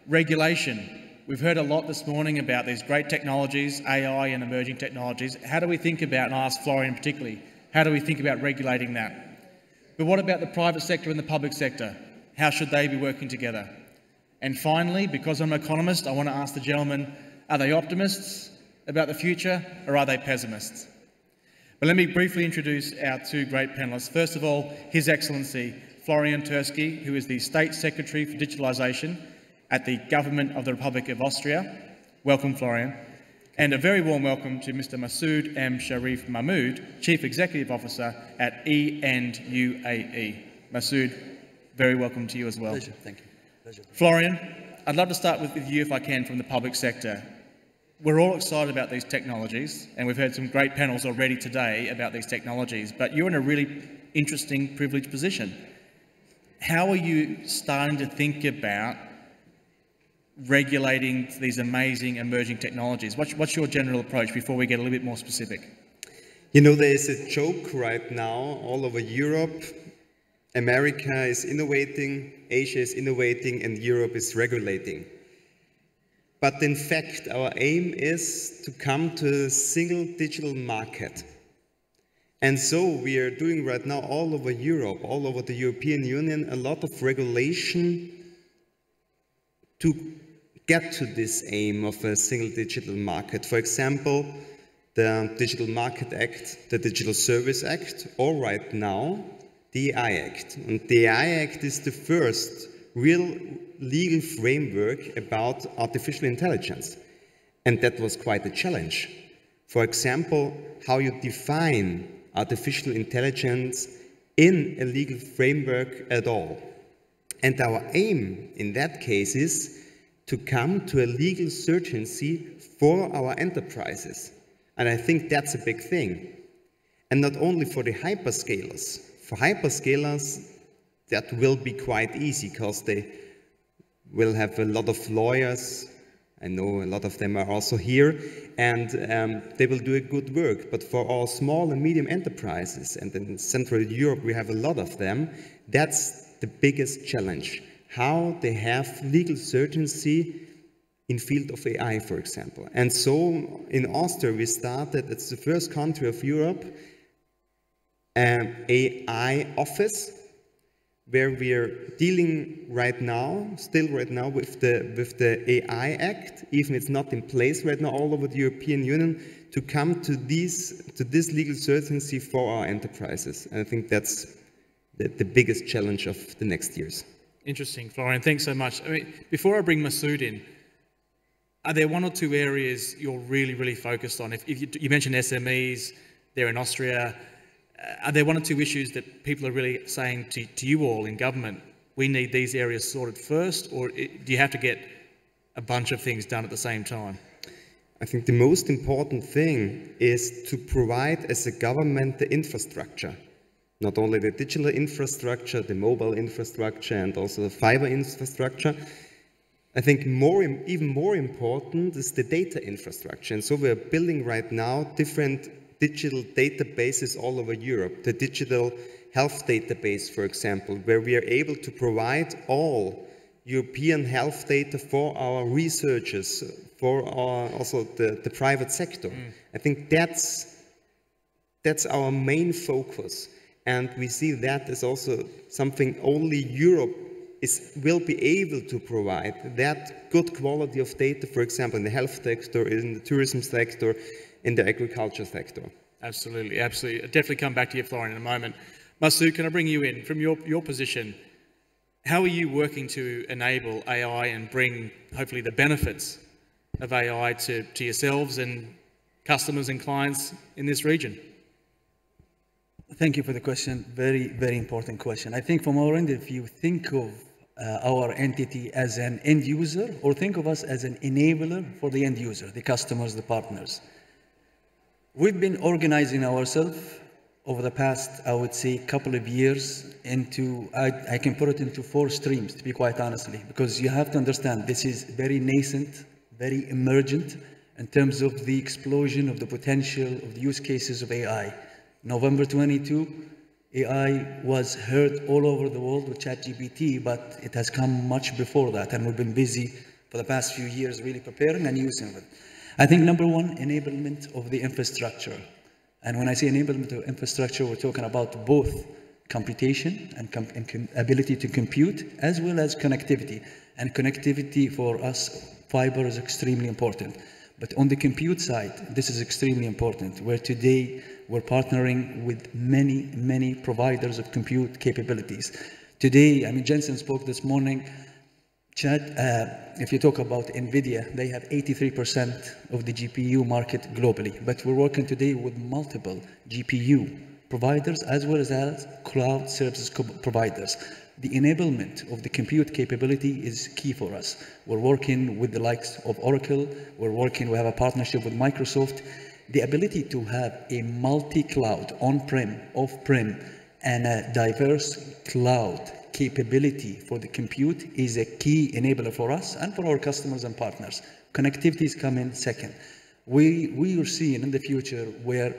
regulation. We've heard a lot this morning about these great technologies, AI and emerging technologies. How do we think about, and I'll ask Florian particularly, how do we think about regulating that? But what about the private sector and the public sector? How should they be working together? And finally, because I'm an economist, I want to ask the gentlemen, are they optimists about the future or are they pessimists? But let me briefly introduce our two great panellists. First of all, His Excellency Florian Turski, who is the State Secretary for Digitalisation at the Government of the Republic of Austria. Welcome, Florian. And a very warm welcome to Mr. Masood M. Sharif Mahmood, Chief Executive Officer at ENUAE. Masood, very welcome to you as well. Pleasure, thank you. Pleasure. Florian, I'd love to start with you, if I can, from the public sector. We're all excited about these technologies, and we've heard some great panels already today about these technologies, but you're in a really interesting, privileged position. How are you starting to think about regulating these amazing emerging technologies? What's your general approach before we get a little bit more specific? You know, there is a joke right now all over Europe. America is innovating, Asia is innovating, and Europe is regulating. But in fact, our aim is to come to a single digital market. And so we are doing right now all over Europe, all over the European Union, a lot of regulation to get to this aim of a single digital market. For example, the Digital Market Act, the Digital Service Act, or right now, the AI Act. And the AI Act is the first real legal framework about artificial intelligence. And that was quite a challenge. For example, how you define artificial intelligence in a legal framework at all. And our aim in that case is to come to a legal certainty for our enterprises. And I think that's a big thing. And not only for the hyperscalers. For hyperscalers, that will be quite easy because they will have a lot of lawyers. I know a lot of them are also here, and they will do a good work. But for our small and medium enterprises, and in Central Europe we have a lot of them, that's the biggest challenge. How they have legal certainty in field of AI, for example. And so in Austria we started, it's the first country of Europe, AI office, where we are dealing right now, still right now, with the AI Act, even it's not in place right now all over the European Union, to come to this legal certainty for our enterprises. And I think that's the biggest challenge of the next years. Interesting, Florian. Thanks so much. I mean, before I bring Masood in, are there one or two areas you're really, really focused on? If you mentioned SMEs, they're in Austria. Are there one or two issues that people are really saying to you all in government, we need these areas sorted first, or do you have to get a bunch of things done at the same time? I think the most important thing is to provide as a government the infrastructure. Not only the digital infrastructure, the mobile infrastructure, and also the fiber infrastructure. I think even more important is the data infrastructure. And so we're building right now different digital databases all over Europe. The digital health database, for example, where we are able to provide all European health data for our researchers, for also the private sector. I think that's our main focus. And we see that as also something only Europe will be able to provide, that good quality of data, for example, in the health sector, in the tourism sector, in the agriculture sector. Absolutely, absolutely. I'll definitely come back to you, Florian, in a moment. Masood, can I bring you in? From your position, how are you working to enable AI and bring, hopefully, the benefits of AI to yourselves and customers and clients in this region? Thank you for the question. Very, very important question. I think from our end, if you think of our entity as an end user, or think of us as an enabler for the end user, the customers, the partners. We've been organizing ourselves over the past, I would say, couple of years into, I can put it into 4 streams, to be quite honestly, because you have to understand this is very nascent, very emergent in terms of the explosion of the potential of the use cases of AI. November 22, AI was heard all over the world with ChatGPT, but it has come much before that, and we've been busy for the past few years really preparing and using it. I think number one, enablement of the infrastructure. And when I say enablement of infrastructure, we're talking about both computation and ability to compute, as well as connectivity. And connectivity for us, fiber is extremely important. But on the compute side, this is extremely important, where today we're partnering with many, many providers of compute capabilities. Today, I mean, Jensen spoke this morning, if you talk about NVIDIA, they have 83% of the GPU market globally, but we're working today with multiple GPU providers as well as cloud services providers. The enablement of the compute capability is key for us. We're working with the likes of Oracle, we have a partnership with Microsoft. The ability to have a multi-cloud, on-prem, off-prem, and a diverse cloud capability for the compute is a key enabler for us and for our customers and partners. Connectivity is coming second. We are seeing in the future where,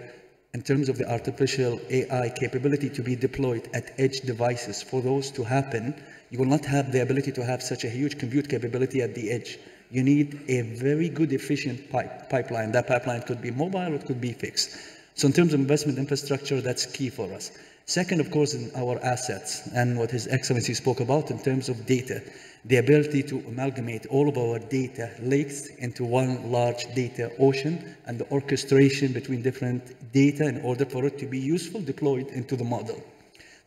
in terms of the artificial AI capability to be deployed at edge devices, for those to happen, you will not have the ability to have such a huge compute capability at the edge. You need a very good, efficient pipeline. That pipeline could be mobile, it could be fixed. So in terms of investment infrastructure, that's key for us. Second, of course, in our assets and what His Excellency spoke about in terms of data, the ability to amalgamate all of our data lakes into one large data ocean and the orchestration between different data in order for it to be useful, deployed into the model.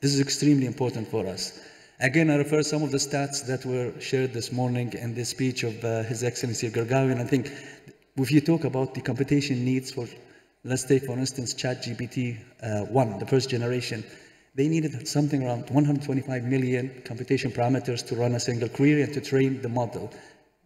This is extremely important for us. Again, I refer some of the stats that were shared this morning in the speech of His Excellency Gargawi, and I think if you talk about the computation needs for, let's take for instance ChatGPT-1, the first generation, they needed something around 125 million computation parameters to run a single query and to train the model.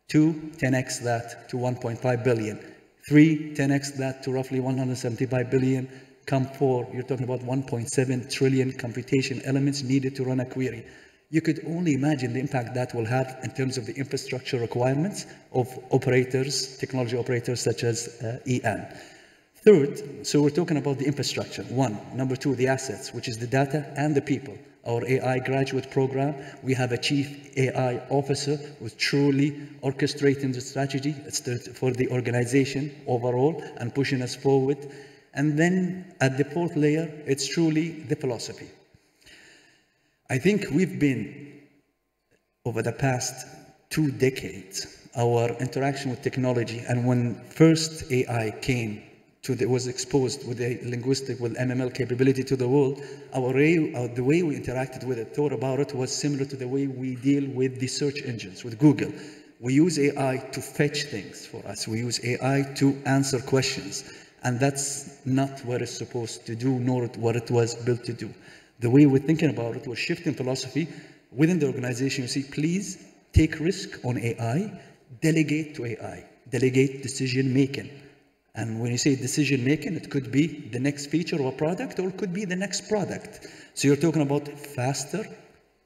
2, 10x that to 1.5 billion. 3, 10x that to roughly 175 billion. Come 4, you're talking about 1.7 trillion computation elements needed to run a query. You could only imagine the impact that will have in terms of the infrastructure requirements of operators, technology operators such as EN. Third, so we're talking about the infrastructure, one. Number 2, the assets, which is the data and the people. Our AI graduate program, we have a chief AI officer who's truly orchestrating the strategy for the organization overall and pushing us forward. And then at the 4th layer, it's truly the philosophy. I think we've been, over the past 2 decades, our interaction with technology, and when first AI came, was exposed with a linguistic, with MML capability to the world, the way we interacted with it, thought about it, was similar to the way we deal with the search engines, with Google. We use AI to fetch things for us. We use AI to answer questions. And that's not what it's supposed to do, nor what it was built to do. The way we're thinking about it was shifting philosophy within the organization. You see, please take risk on AI, delegate to AI, delegate decision making. And when you say decision making, it could be the next feature of a product, or it could be the next product. So you're talking about faster,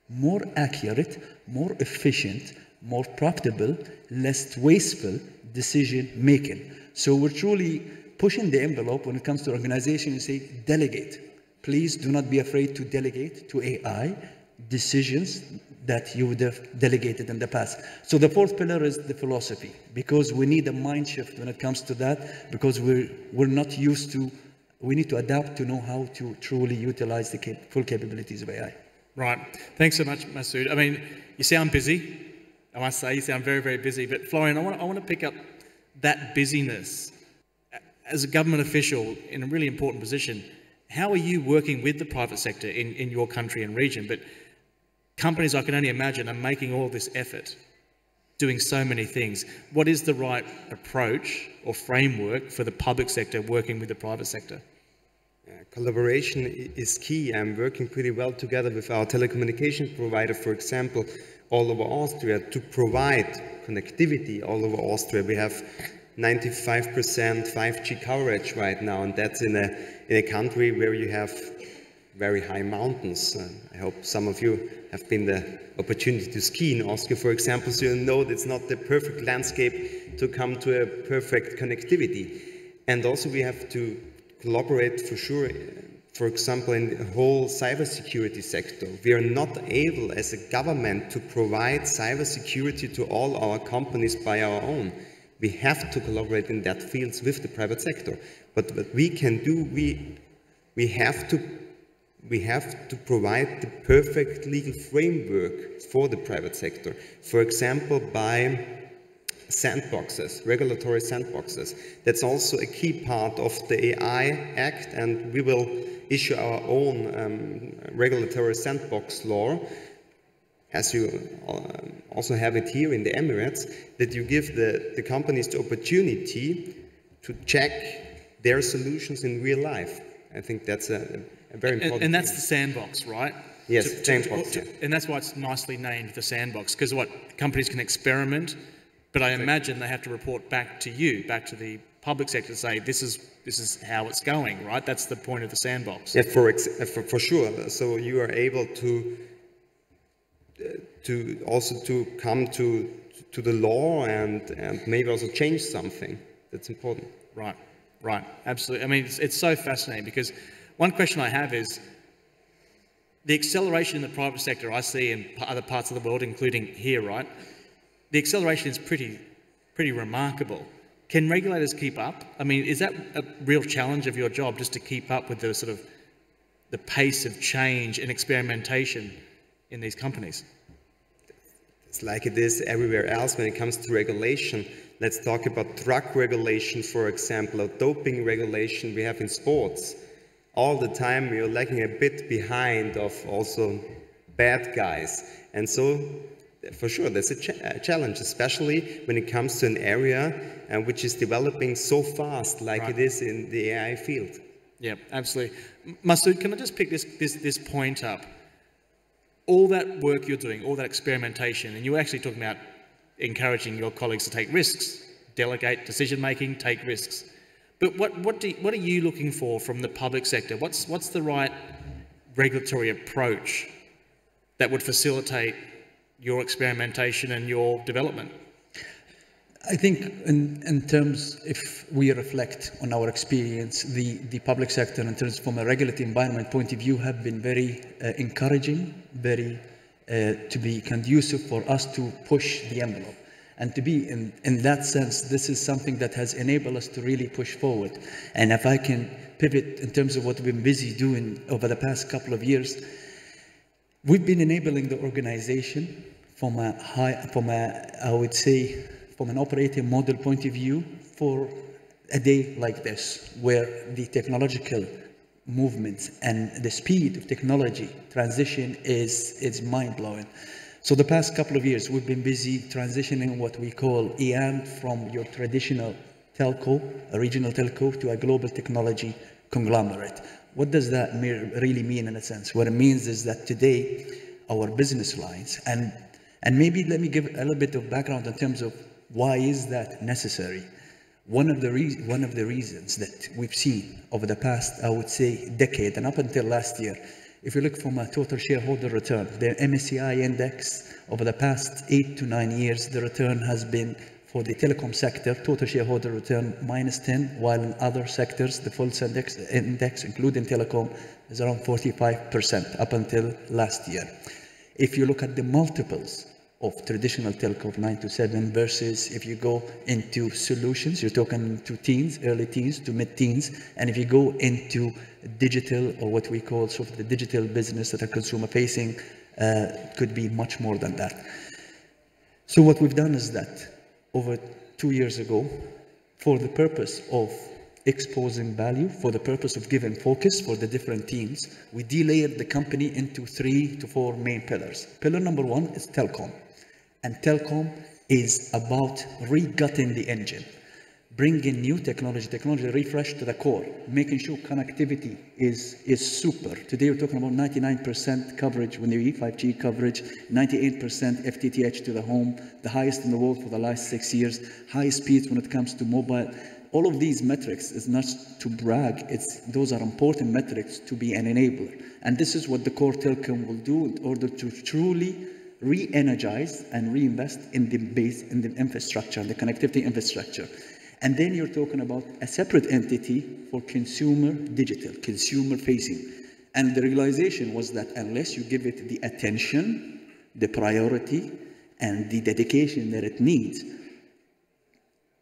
more accurate, more efficient, more profitable, less wasteful decision making. So we're truly pushing the envelope when it comes to organization. You say delegate. Please do not be afraid to delegate to AI decisions that you would have delegated in the past. So the 4th pillar is the philosophy, because we need a mind shift when it comes to that, because we're not used to, we need to adapt to know how to truly utilize the full capabilities of AI. Right. Thanks so much, Masood. I mean, you sound busy. I must say, you sound very, very busy. But Florian, I want to pick up that busyness. As a government official in a really important position, how are you working with the private sector in your country and region? But companies, I can only imagine, are making all this effort, doing so many things. What is the right approach or framework for the public sector working with the private sector? Collaboration is key. I'm working pretty well together with our telecommunication provider, for example, all over Austria, to provide connectivity all over Austria. We have 95% 5G coverage right now, and that's in a country where you have very high mountains. I hope some of you have been the opportunity to ski in Austria, for example, so you know it's not the perfect landscape to come to a perfect connectivity. And also we have to collaborate for sure, for example, in the whole cybersecurity sector. We are not able as a government to provide cybersecurity to all our companies by our own. We have to collaborate in that fields with the private sector. But what we can do, we have to provide the perfect legal framework for the private sector. For example, by sandboxes, regulatory sandboxes. That's also a key part of the AI Act, and we will issue our own regulatory sandbox law, as you also have it here in the Emirates, that you give the companies the opportunity to check their solutions in real life. I think that's a very important and that's the sandbox, right? Yes, sandbox. And that's why it's nicely named the sandbox, because what, companies can experiment, but I imagine they have to report back to you, back to the public sector, to say this is how it's going, right? That's the point of the sandbox. Yeah, for sure. So you are able to also come to the law and maybe also change something. That's important. Right, absolutely. I mean, it's so fascinating, because one question I have is the acceleration in the private sector I see in other parts of the world, including here, right? The acceleration is pretty remarkable. Can regulators keep up? I mean, is that a real challenge of your job, just to keep up with the sort of the pace of change and experimentation in these companies? It's like it is everywhere else when it comes to regulation. Let's talk about drug regulation, for example, or doping regulation we have in sports. All the time we are lagging a bit behind of also bad guys. And so, for sure, that's a challenge, especially when it comes to an area which is developing so fast like it is in the AI field. Yeah, absolutely. Masood, can I just pick this point up? All that work you're doing, all that experimentation, and you were actually talking about encouraging your colleagues to take risks, delegate decision-making, take risks. But what are you looking for from the public sector? What's the right regulatory approach that would facilitate your experimentation and your development? I think in terms, if we reflect on our experience, the public sector in terms from a regulatory environment point of view have been very encouraging, very to be conducive for us to push the envelope. And to be in that sense, this is something that has enabled us to really push forward. And if I can pivot in terms of what we've been busy doing over the past couple of years, we've been enabling the organization from I would say, from an operating model point of view for a day like this, where the technological movement and the speed of technology transition is mind-blowing. So the past couple of years, we've been busy transitioning what we call EAM from your traditional telco, a regional telco, to a global technology conglomerate. What does that really mean in a sense? What it means is that today, our business lines, and maybe let me give a little bit of background in terms of why is that necessary. One of the reasons that we've seen over the past, I would say, decade, and up until last year, if you look from a total shareholder return, the MSCI index over the past 8 to 9 years, the return has been for the telecom sector, total shareholder return -10, while in other sectors, the full index, including telecom, is around 45% up until last year. If you look at the multiples of traditional telco of 9 to 7 versus if you go into solutions, you're talking to teens, early teens to mid-teens, and if you go into digital or what we call sort of the digital business that are consumer facing, could be much more than that. So what we've done is that over 2 years ago, for the purpose of exposing value, for the purpose of giving focus for the different teams, we delayered the company into 3 to 4 main pillars. Pillar number 1 is telecom. And telecom is about re-gutting the engine. bring in new technology refresh to the core, making sure connectivity is super. Today we're talking about 99% coverage when you 5G coverage, 98% FTTH to the home, the highest in the world for the last 6 years, high speeds when it comes to mobile. All of these metrics is not to brag, those are important metrics to be an enabler. And this is what the core telecom will do in order to truly re-energize and reinvest in the infrastructure, the connectivity infrastructure. And then you're talking about a separate entity for consumer digital, consumer facing. And the realization was that unless you give it the attention, the priority, and the dedication that it needs,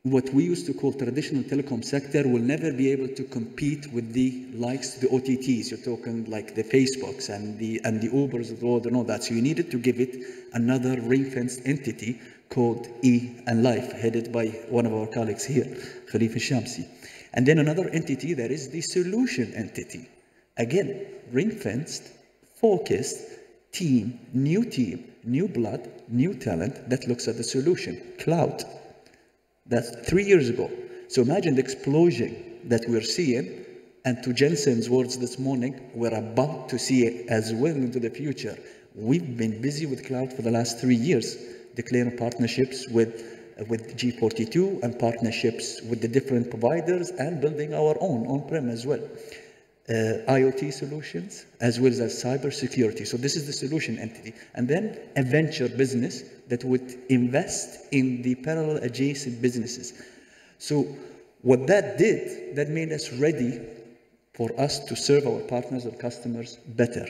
what we used to call traditional telecom sector will never be able to compete with the likes, the OTTs. You're talking like the Facebooks and the Ubers of the world and all that. So you needed to give it another ring-fenced entity called E and Life, headed by one of our colleagues here, Khalifa Shamsi. And then another entity that is the solution entity. Again, ring-fenced, focused, team, new blood, new talent that looks at the solution, cloud. That's 3 years ago. So imagine the explosion that we're seeing, and to Jensen's words this morning, we're about to see it as well into the future. We've been busy with cloud for the last 3 years, declaring partnerships with G42 and partnerships with the different providers and building our own on-prem as well. IoT solutions as well as cyber security. So this is the solution entity. And then a venture business that would invest in the parallel adjacent businesses. So what that did, that made us ready for us to serve our partners and customers better.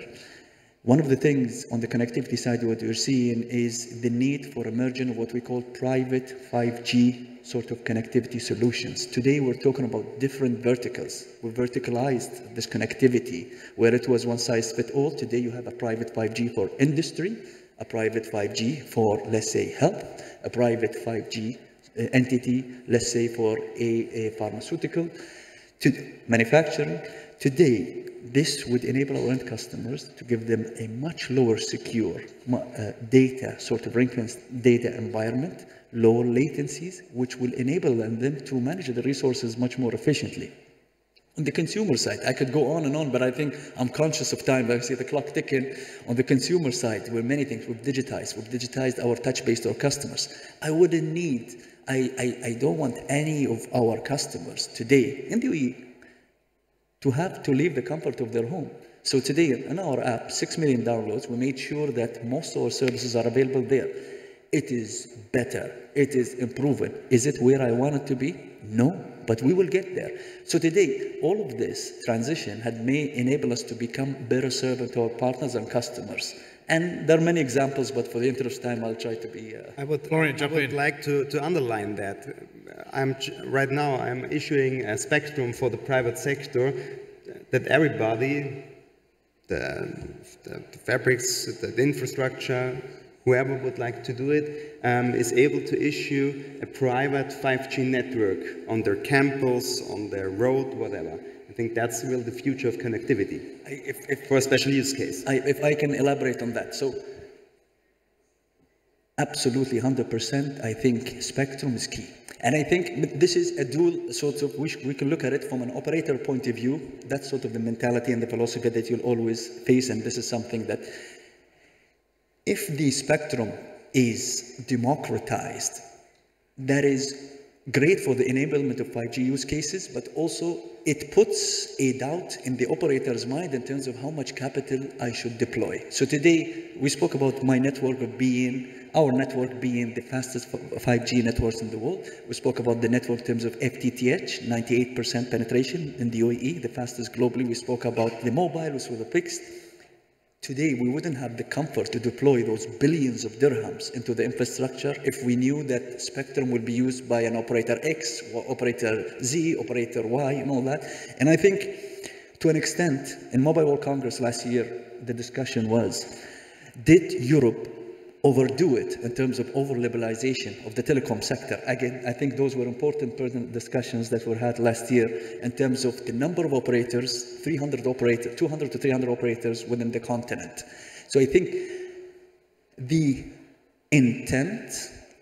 One of the things on the connectivity side, what we're seeing is the need for emergence of what we call private 5G sort of connectivity solutions. Today, we're talking about different verticals. We verticalized this connectivity, where it was one size fits all. Today, you have a private 5G for industry, a private 5G for, let's say, health, a private 5G entity, let's say, for a pharmaceutical, to manufacturing. Today, this would enable our end customers to give them a much lower secure data, sort of ring-fenced data environment, lower latencies, which will enable them to manage the resources much more efficiently. On the consumer side, I could go on and on, but I think I'm conscious of time. I see the clock ticking. On the consumer side, where many things we've digitized our touch base to our customers. I wouldn't need, I don't want any of our customers today in the UAE to have to leave the comfort of their home. So today, in our app, 6 million downloads, we made sure that most of our services are available there. It is better. It is improving. Is it where I want it to be? No, but we will get there. So today, all of this transition may enable us to become better servant to our partners and customers. And there are many examples, but for the interest of time, I'll try to be... I would like to underline that. Right now, I'm issuing a spectrum for the private sector that everybody, the fabrics, the infrastructure, whoever would like to do it, is able to issue a private 5G network on their campus, on their road, whatever. I think that's really the future of connectivity for a special use case. If I can elaborate on that. So, absolutely 100%, I think spectrum is key. And I think this is a dual sort of, we can look at it from an operator point of view. That's sort of the mentality and the philosophy that you'll always face, and this is something that if the spectrum is democratized, that is great for the enablement of 5G use cases, but also it puts a doubt in the operator's mind in terms of how much capital I should deploy. So today, we spoke about our network being the fastest 5G networks in the world. We spoke about the network in terms of FTTH, 98% penetration in the UAE, the fastest globally. We spoke about the mobile, which was the fixed. Today, we wouldn't have the comfort to deploy those billions of dirhams into the infrastructure if we knew that spectrum would be used by an operator X, or operator Z, operator Y, and all that. And I think, to an extent, in Mobile World Congress last year, the discussion was, did Europe overdo it in terms of over-liberalization of the telecom sector? Again, I think those were important discussions that were had last year in terms of the number of operators, 200 to 300 operators within the continent. So I think the intent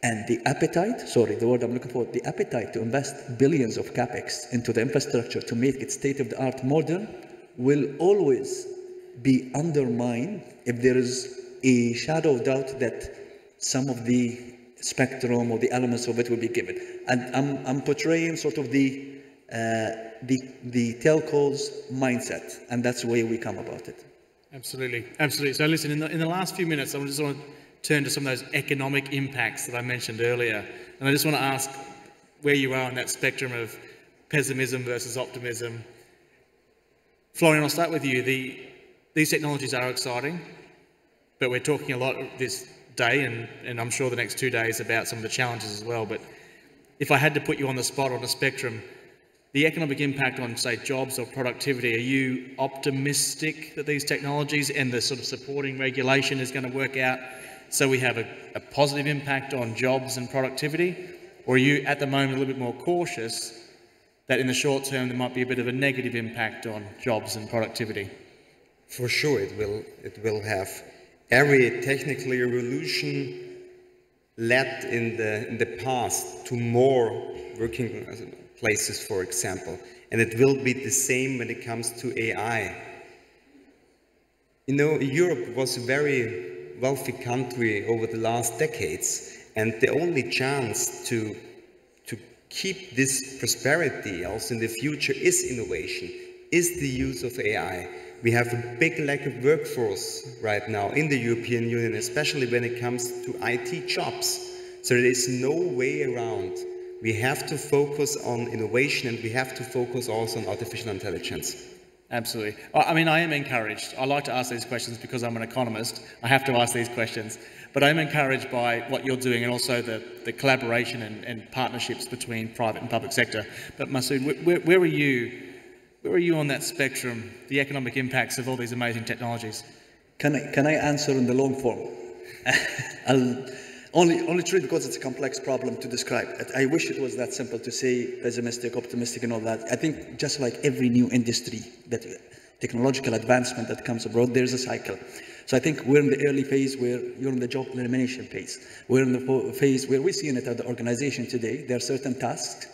And the appetite, sorry, the word I'm looking for, the appetite to invest billions of capex into the infrastructure to make it state-of-the-art modern will always be undermined if there is a shadow of doubt that some of the spectrum or the elements of it will be given. And I'm portraying sort of the telco's mindset, and that's the way we come about it. Absolutely, absolutely. So listen, in the last few minutes, I just want to turn to some of those economic impacts that I mentioned earlier. And I just want to ask where you are on that spectrum of pessimism versus optimism. Florian, I'll start with you. These technologies are exciting, but we're talking a lot this day, and I'm sure the next 2 days, about some of the challenges as well. But if I had to put you on the spot on a spectrum, the economic impact on, say, jobs or productivity, are you optimistic that these technologies and the sort of supporting regulation is going to work out so we have a positive impact on jobs and productivity? Or are you at the moment a little bit more cautious that in the short term there might be a bit of a negative impact on jobs and productivity? For sure it will have. Every technical revolution led in the past to more working places, for example, and it will be the same when it comes to AI. You know, Europe was a very wealthy country over the last decades, and the only chance to keep this prosperity also in the future is innovation, is the use of AI. We have a big lack of workforce right now in the European Union, especially when it comes to IT jobs. So there is no way around. We have to focus on innovation, and we have to focus also on artificial intelligence. Absolutely. I mean, I am encouraged. I like to ask these questions because I'm an economist. I have to ask these questions. But I'm encouraged by what you're doing, and also the collaboration and partnerships between private and public sector. But Masood, where are you on that spectrum, the economic impacts of all these amazing technologies? Can I answer in the long form? I'll only true because it's a complex problem to describe. I wish it was that simple to say pessimistic, optimistic and all that. I think just like every new industry, that technological advancement that comes abroad, there's a cycle. So I think we're in the early phase where you're in the job elimination phase. We're in the phase where we're seeing it at the organization today. There are certain tasks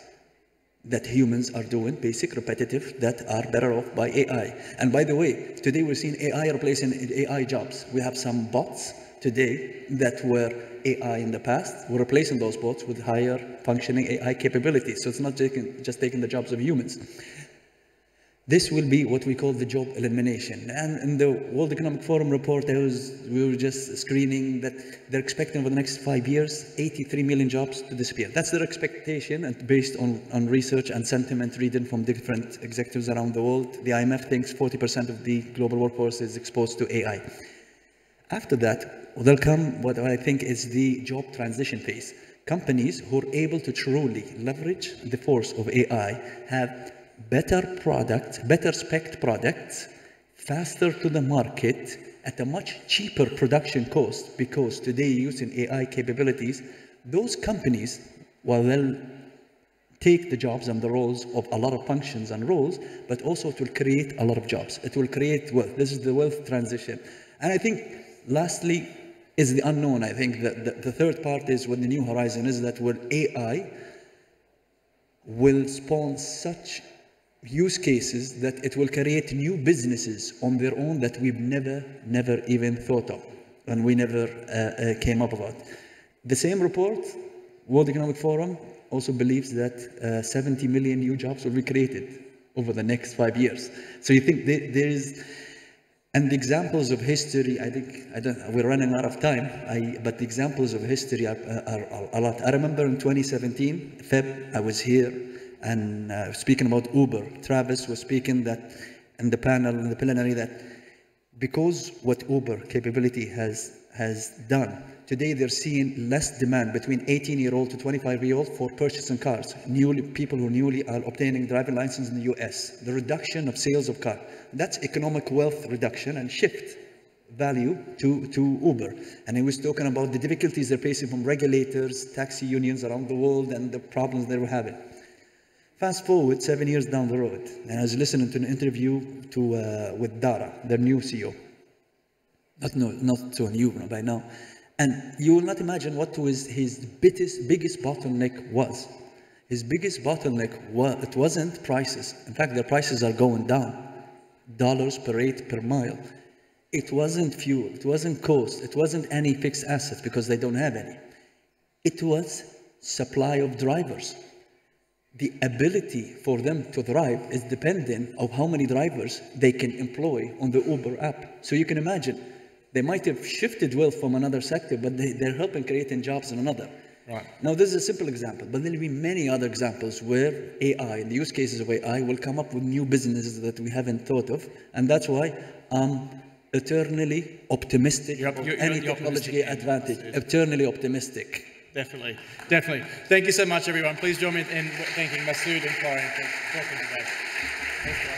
that humans are doing, basic, repetitive, that are better off by AI. And by the way, today we're seeing AI replacing AI jobs. We have some bots today that were AI in the past. We're replacing those bots with higher functioning AI capabilities. So it's not just taking the jobs of humans. This will be what we call the job elimination. And in the World Economic Forum report, we were just screening that they're expecting over the next 5 years, 83 million jobs to disappear. That's their expectation, and based on research and sentiment reading from different executives around the world. The IMF thinks 40% of the global workforce is exposed to AI. After that, there'll come what I think is the job transition phase. Companies who are able to truly leverage the force of AI have better products, better spec products, faster to the market at a much cheaper production cost, because today using AI capabilities, those companies, while they'll take the jobs and the roles of a lot of functions and roles, but also it will create a lot of jobs. It will create wealth. This is the wealth transition. And I think lastly is the unknown. I think that the third part is what the new horizon is, that where AI will spawn such use cases that it will create new businesses on their own that we've never even thought of, and we never came up about. The same report, World Economic Forum, also believes that 70 million new jobs will be created over the next 5 years. So you think there is, and the examples of history, I think, we're running out of time, but the examples of history are a lot. I remember in 2017, Feb, I was here, and speaking about Uber, Travis was speaking that in the panel, in the plenary, that because what Uber capability has done, today they're seeing less demand between 18-year-old to 25-year-old for purchasing cars. People who newly are obtaining driving license in the US. The reduction of sales of cars. That's economic wealth reduction and shift value to Uber. And he was talking about the difficulties they're facing from regulators, taxi unions around the world, and the problems they were having. Fast forward 7 years down the road, and I was listening to an interview with Dara, their new CEO. Not so new by now. And you will not imagine what was his biggest bottleneck was. His biggest bottleneck it wasn't prices. In fact, their prices are going down, dollars per rate per mile. It wasn't fuel, it wasn't cost, it wasn't any fixed assets because they don't have any. It was supply of drivers. The ability for them to thrive is dependent on how many drivers they can employ on the Uber app. So you can imagine, they might have shifted wealth from another sector, but they're helping creating jobs in another. Right. Now, this is a simple example, but there will be many other examples where AI, and the use cases of AI, will come up with new businesses that we haven't thought of, and that's why I'm eternally optimistic of any technology advantage. Eternally optimistic. Definitely, definitely. Thank you so much, everyone. Please join me in thanking Masood and Florian for talking today. Thank you.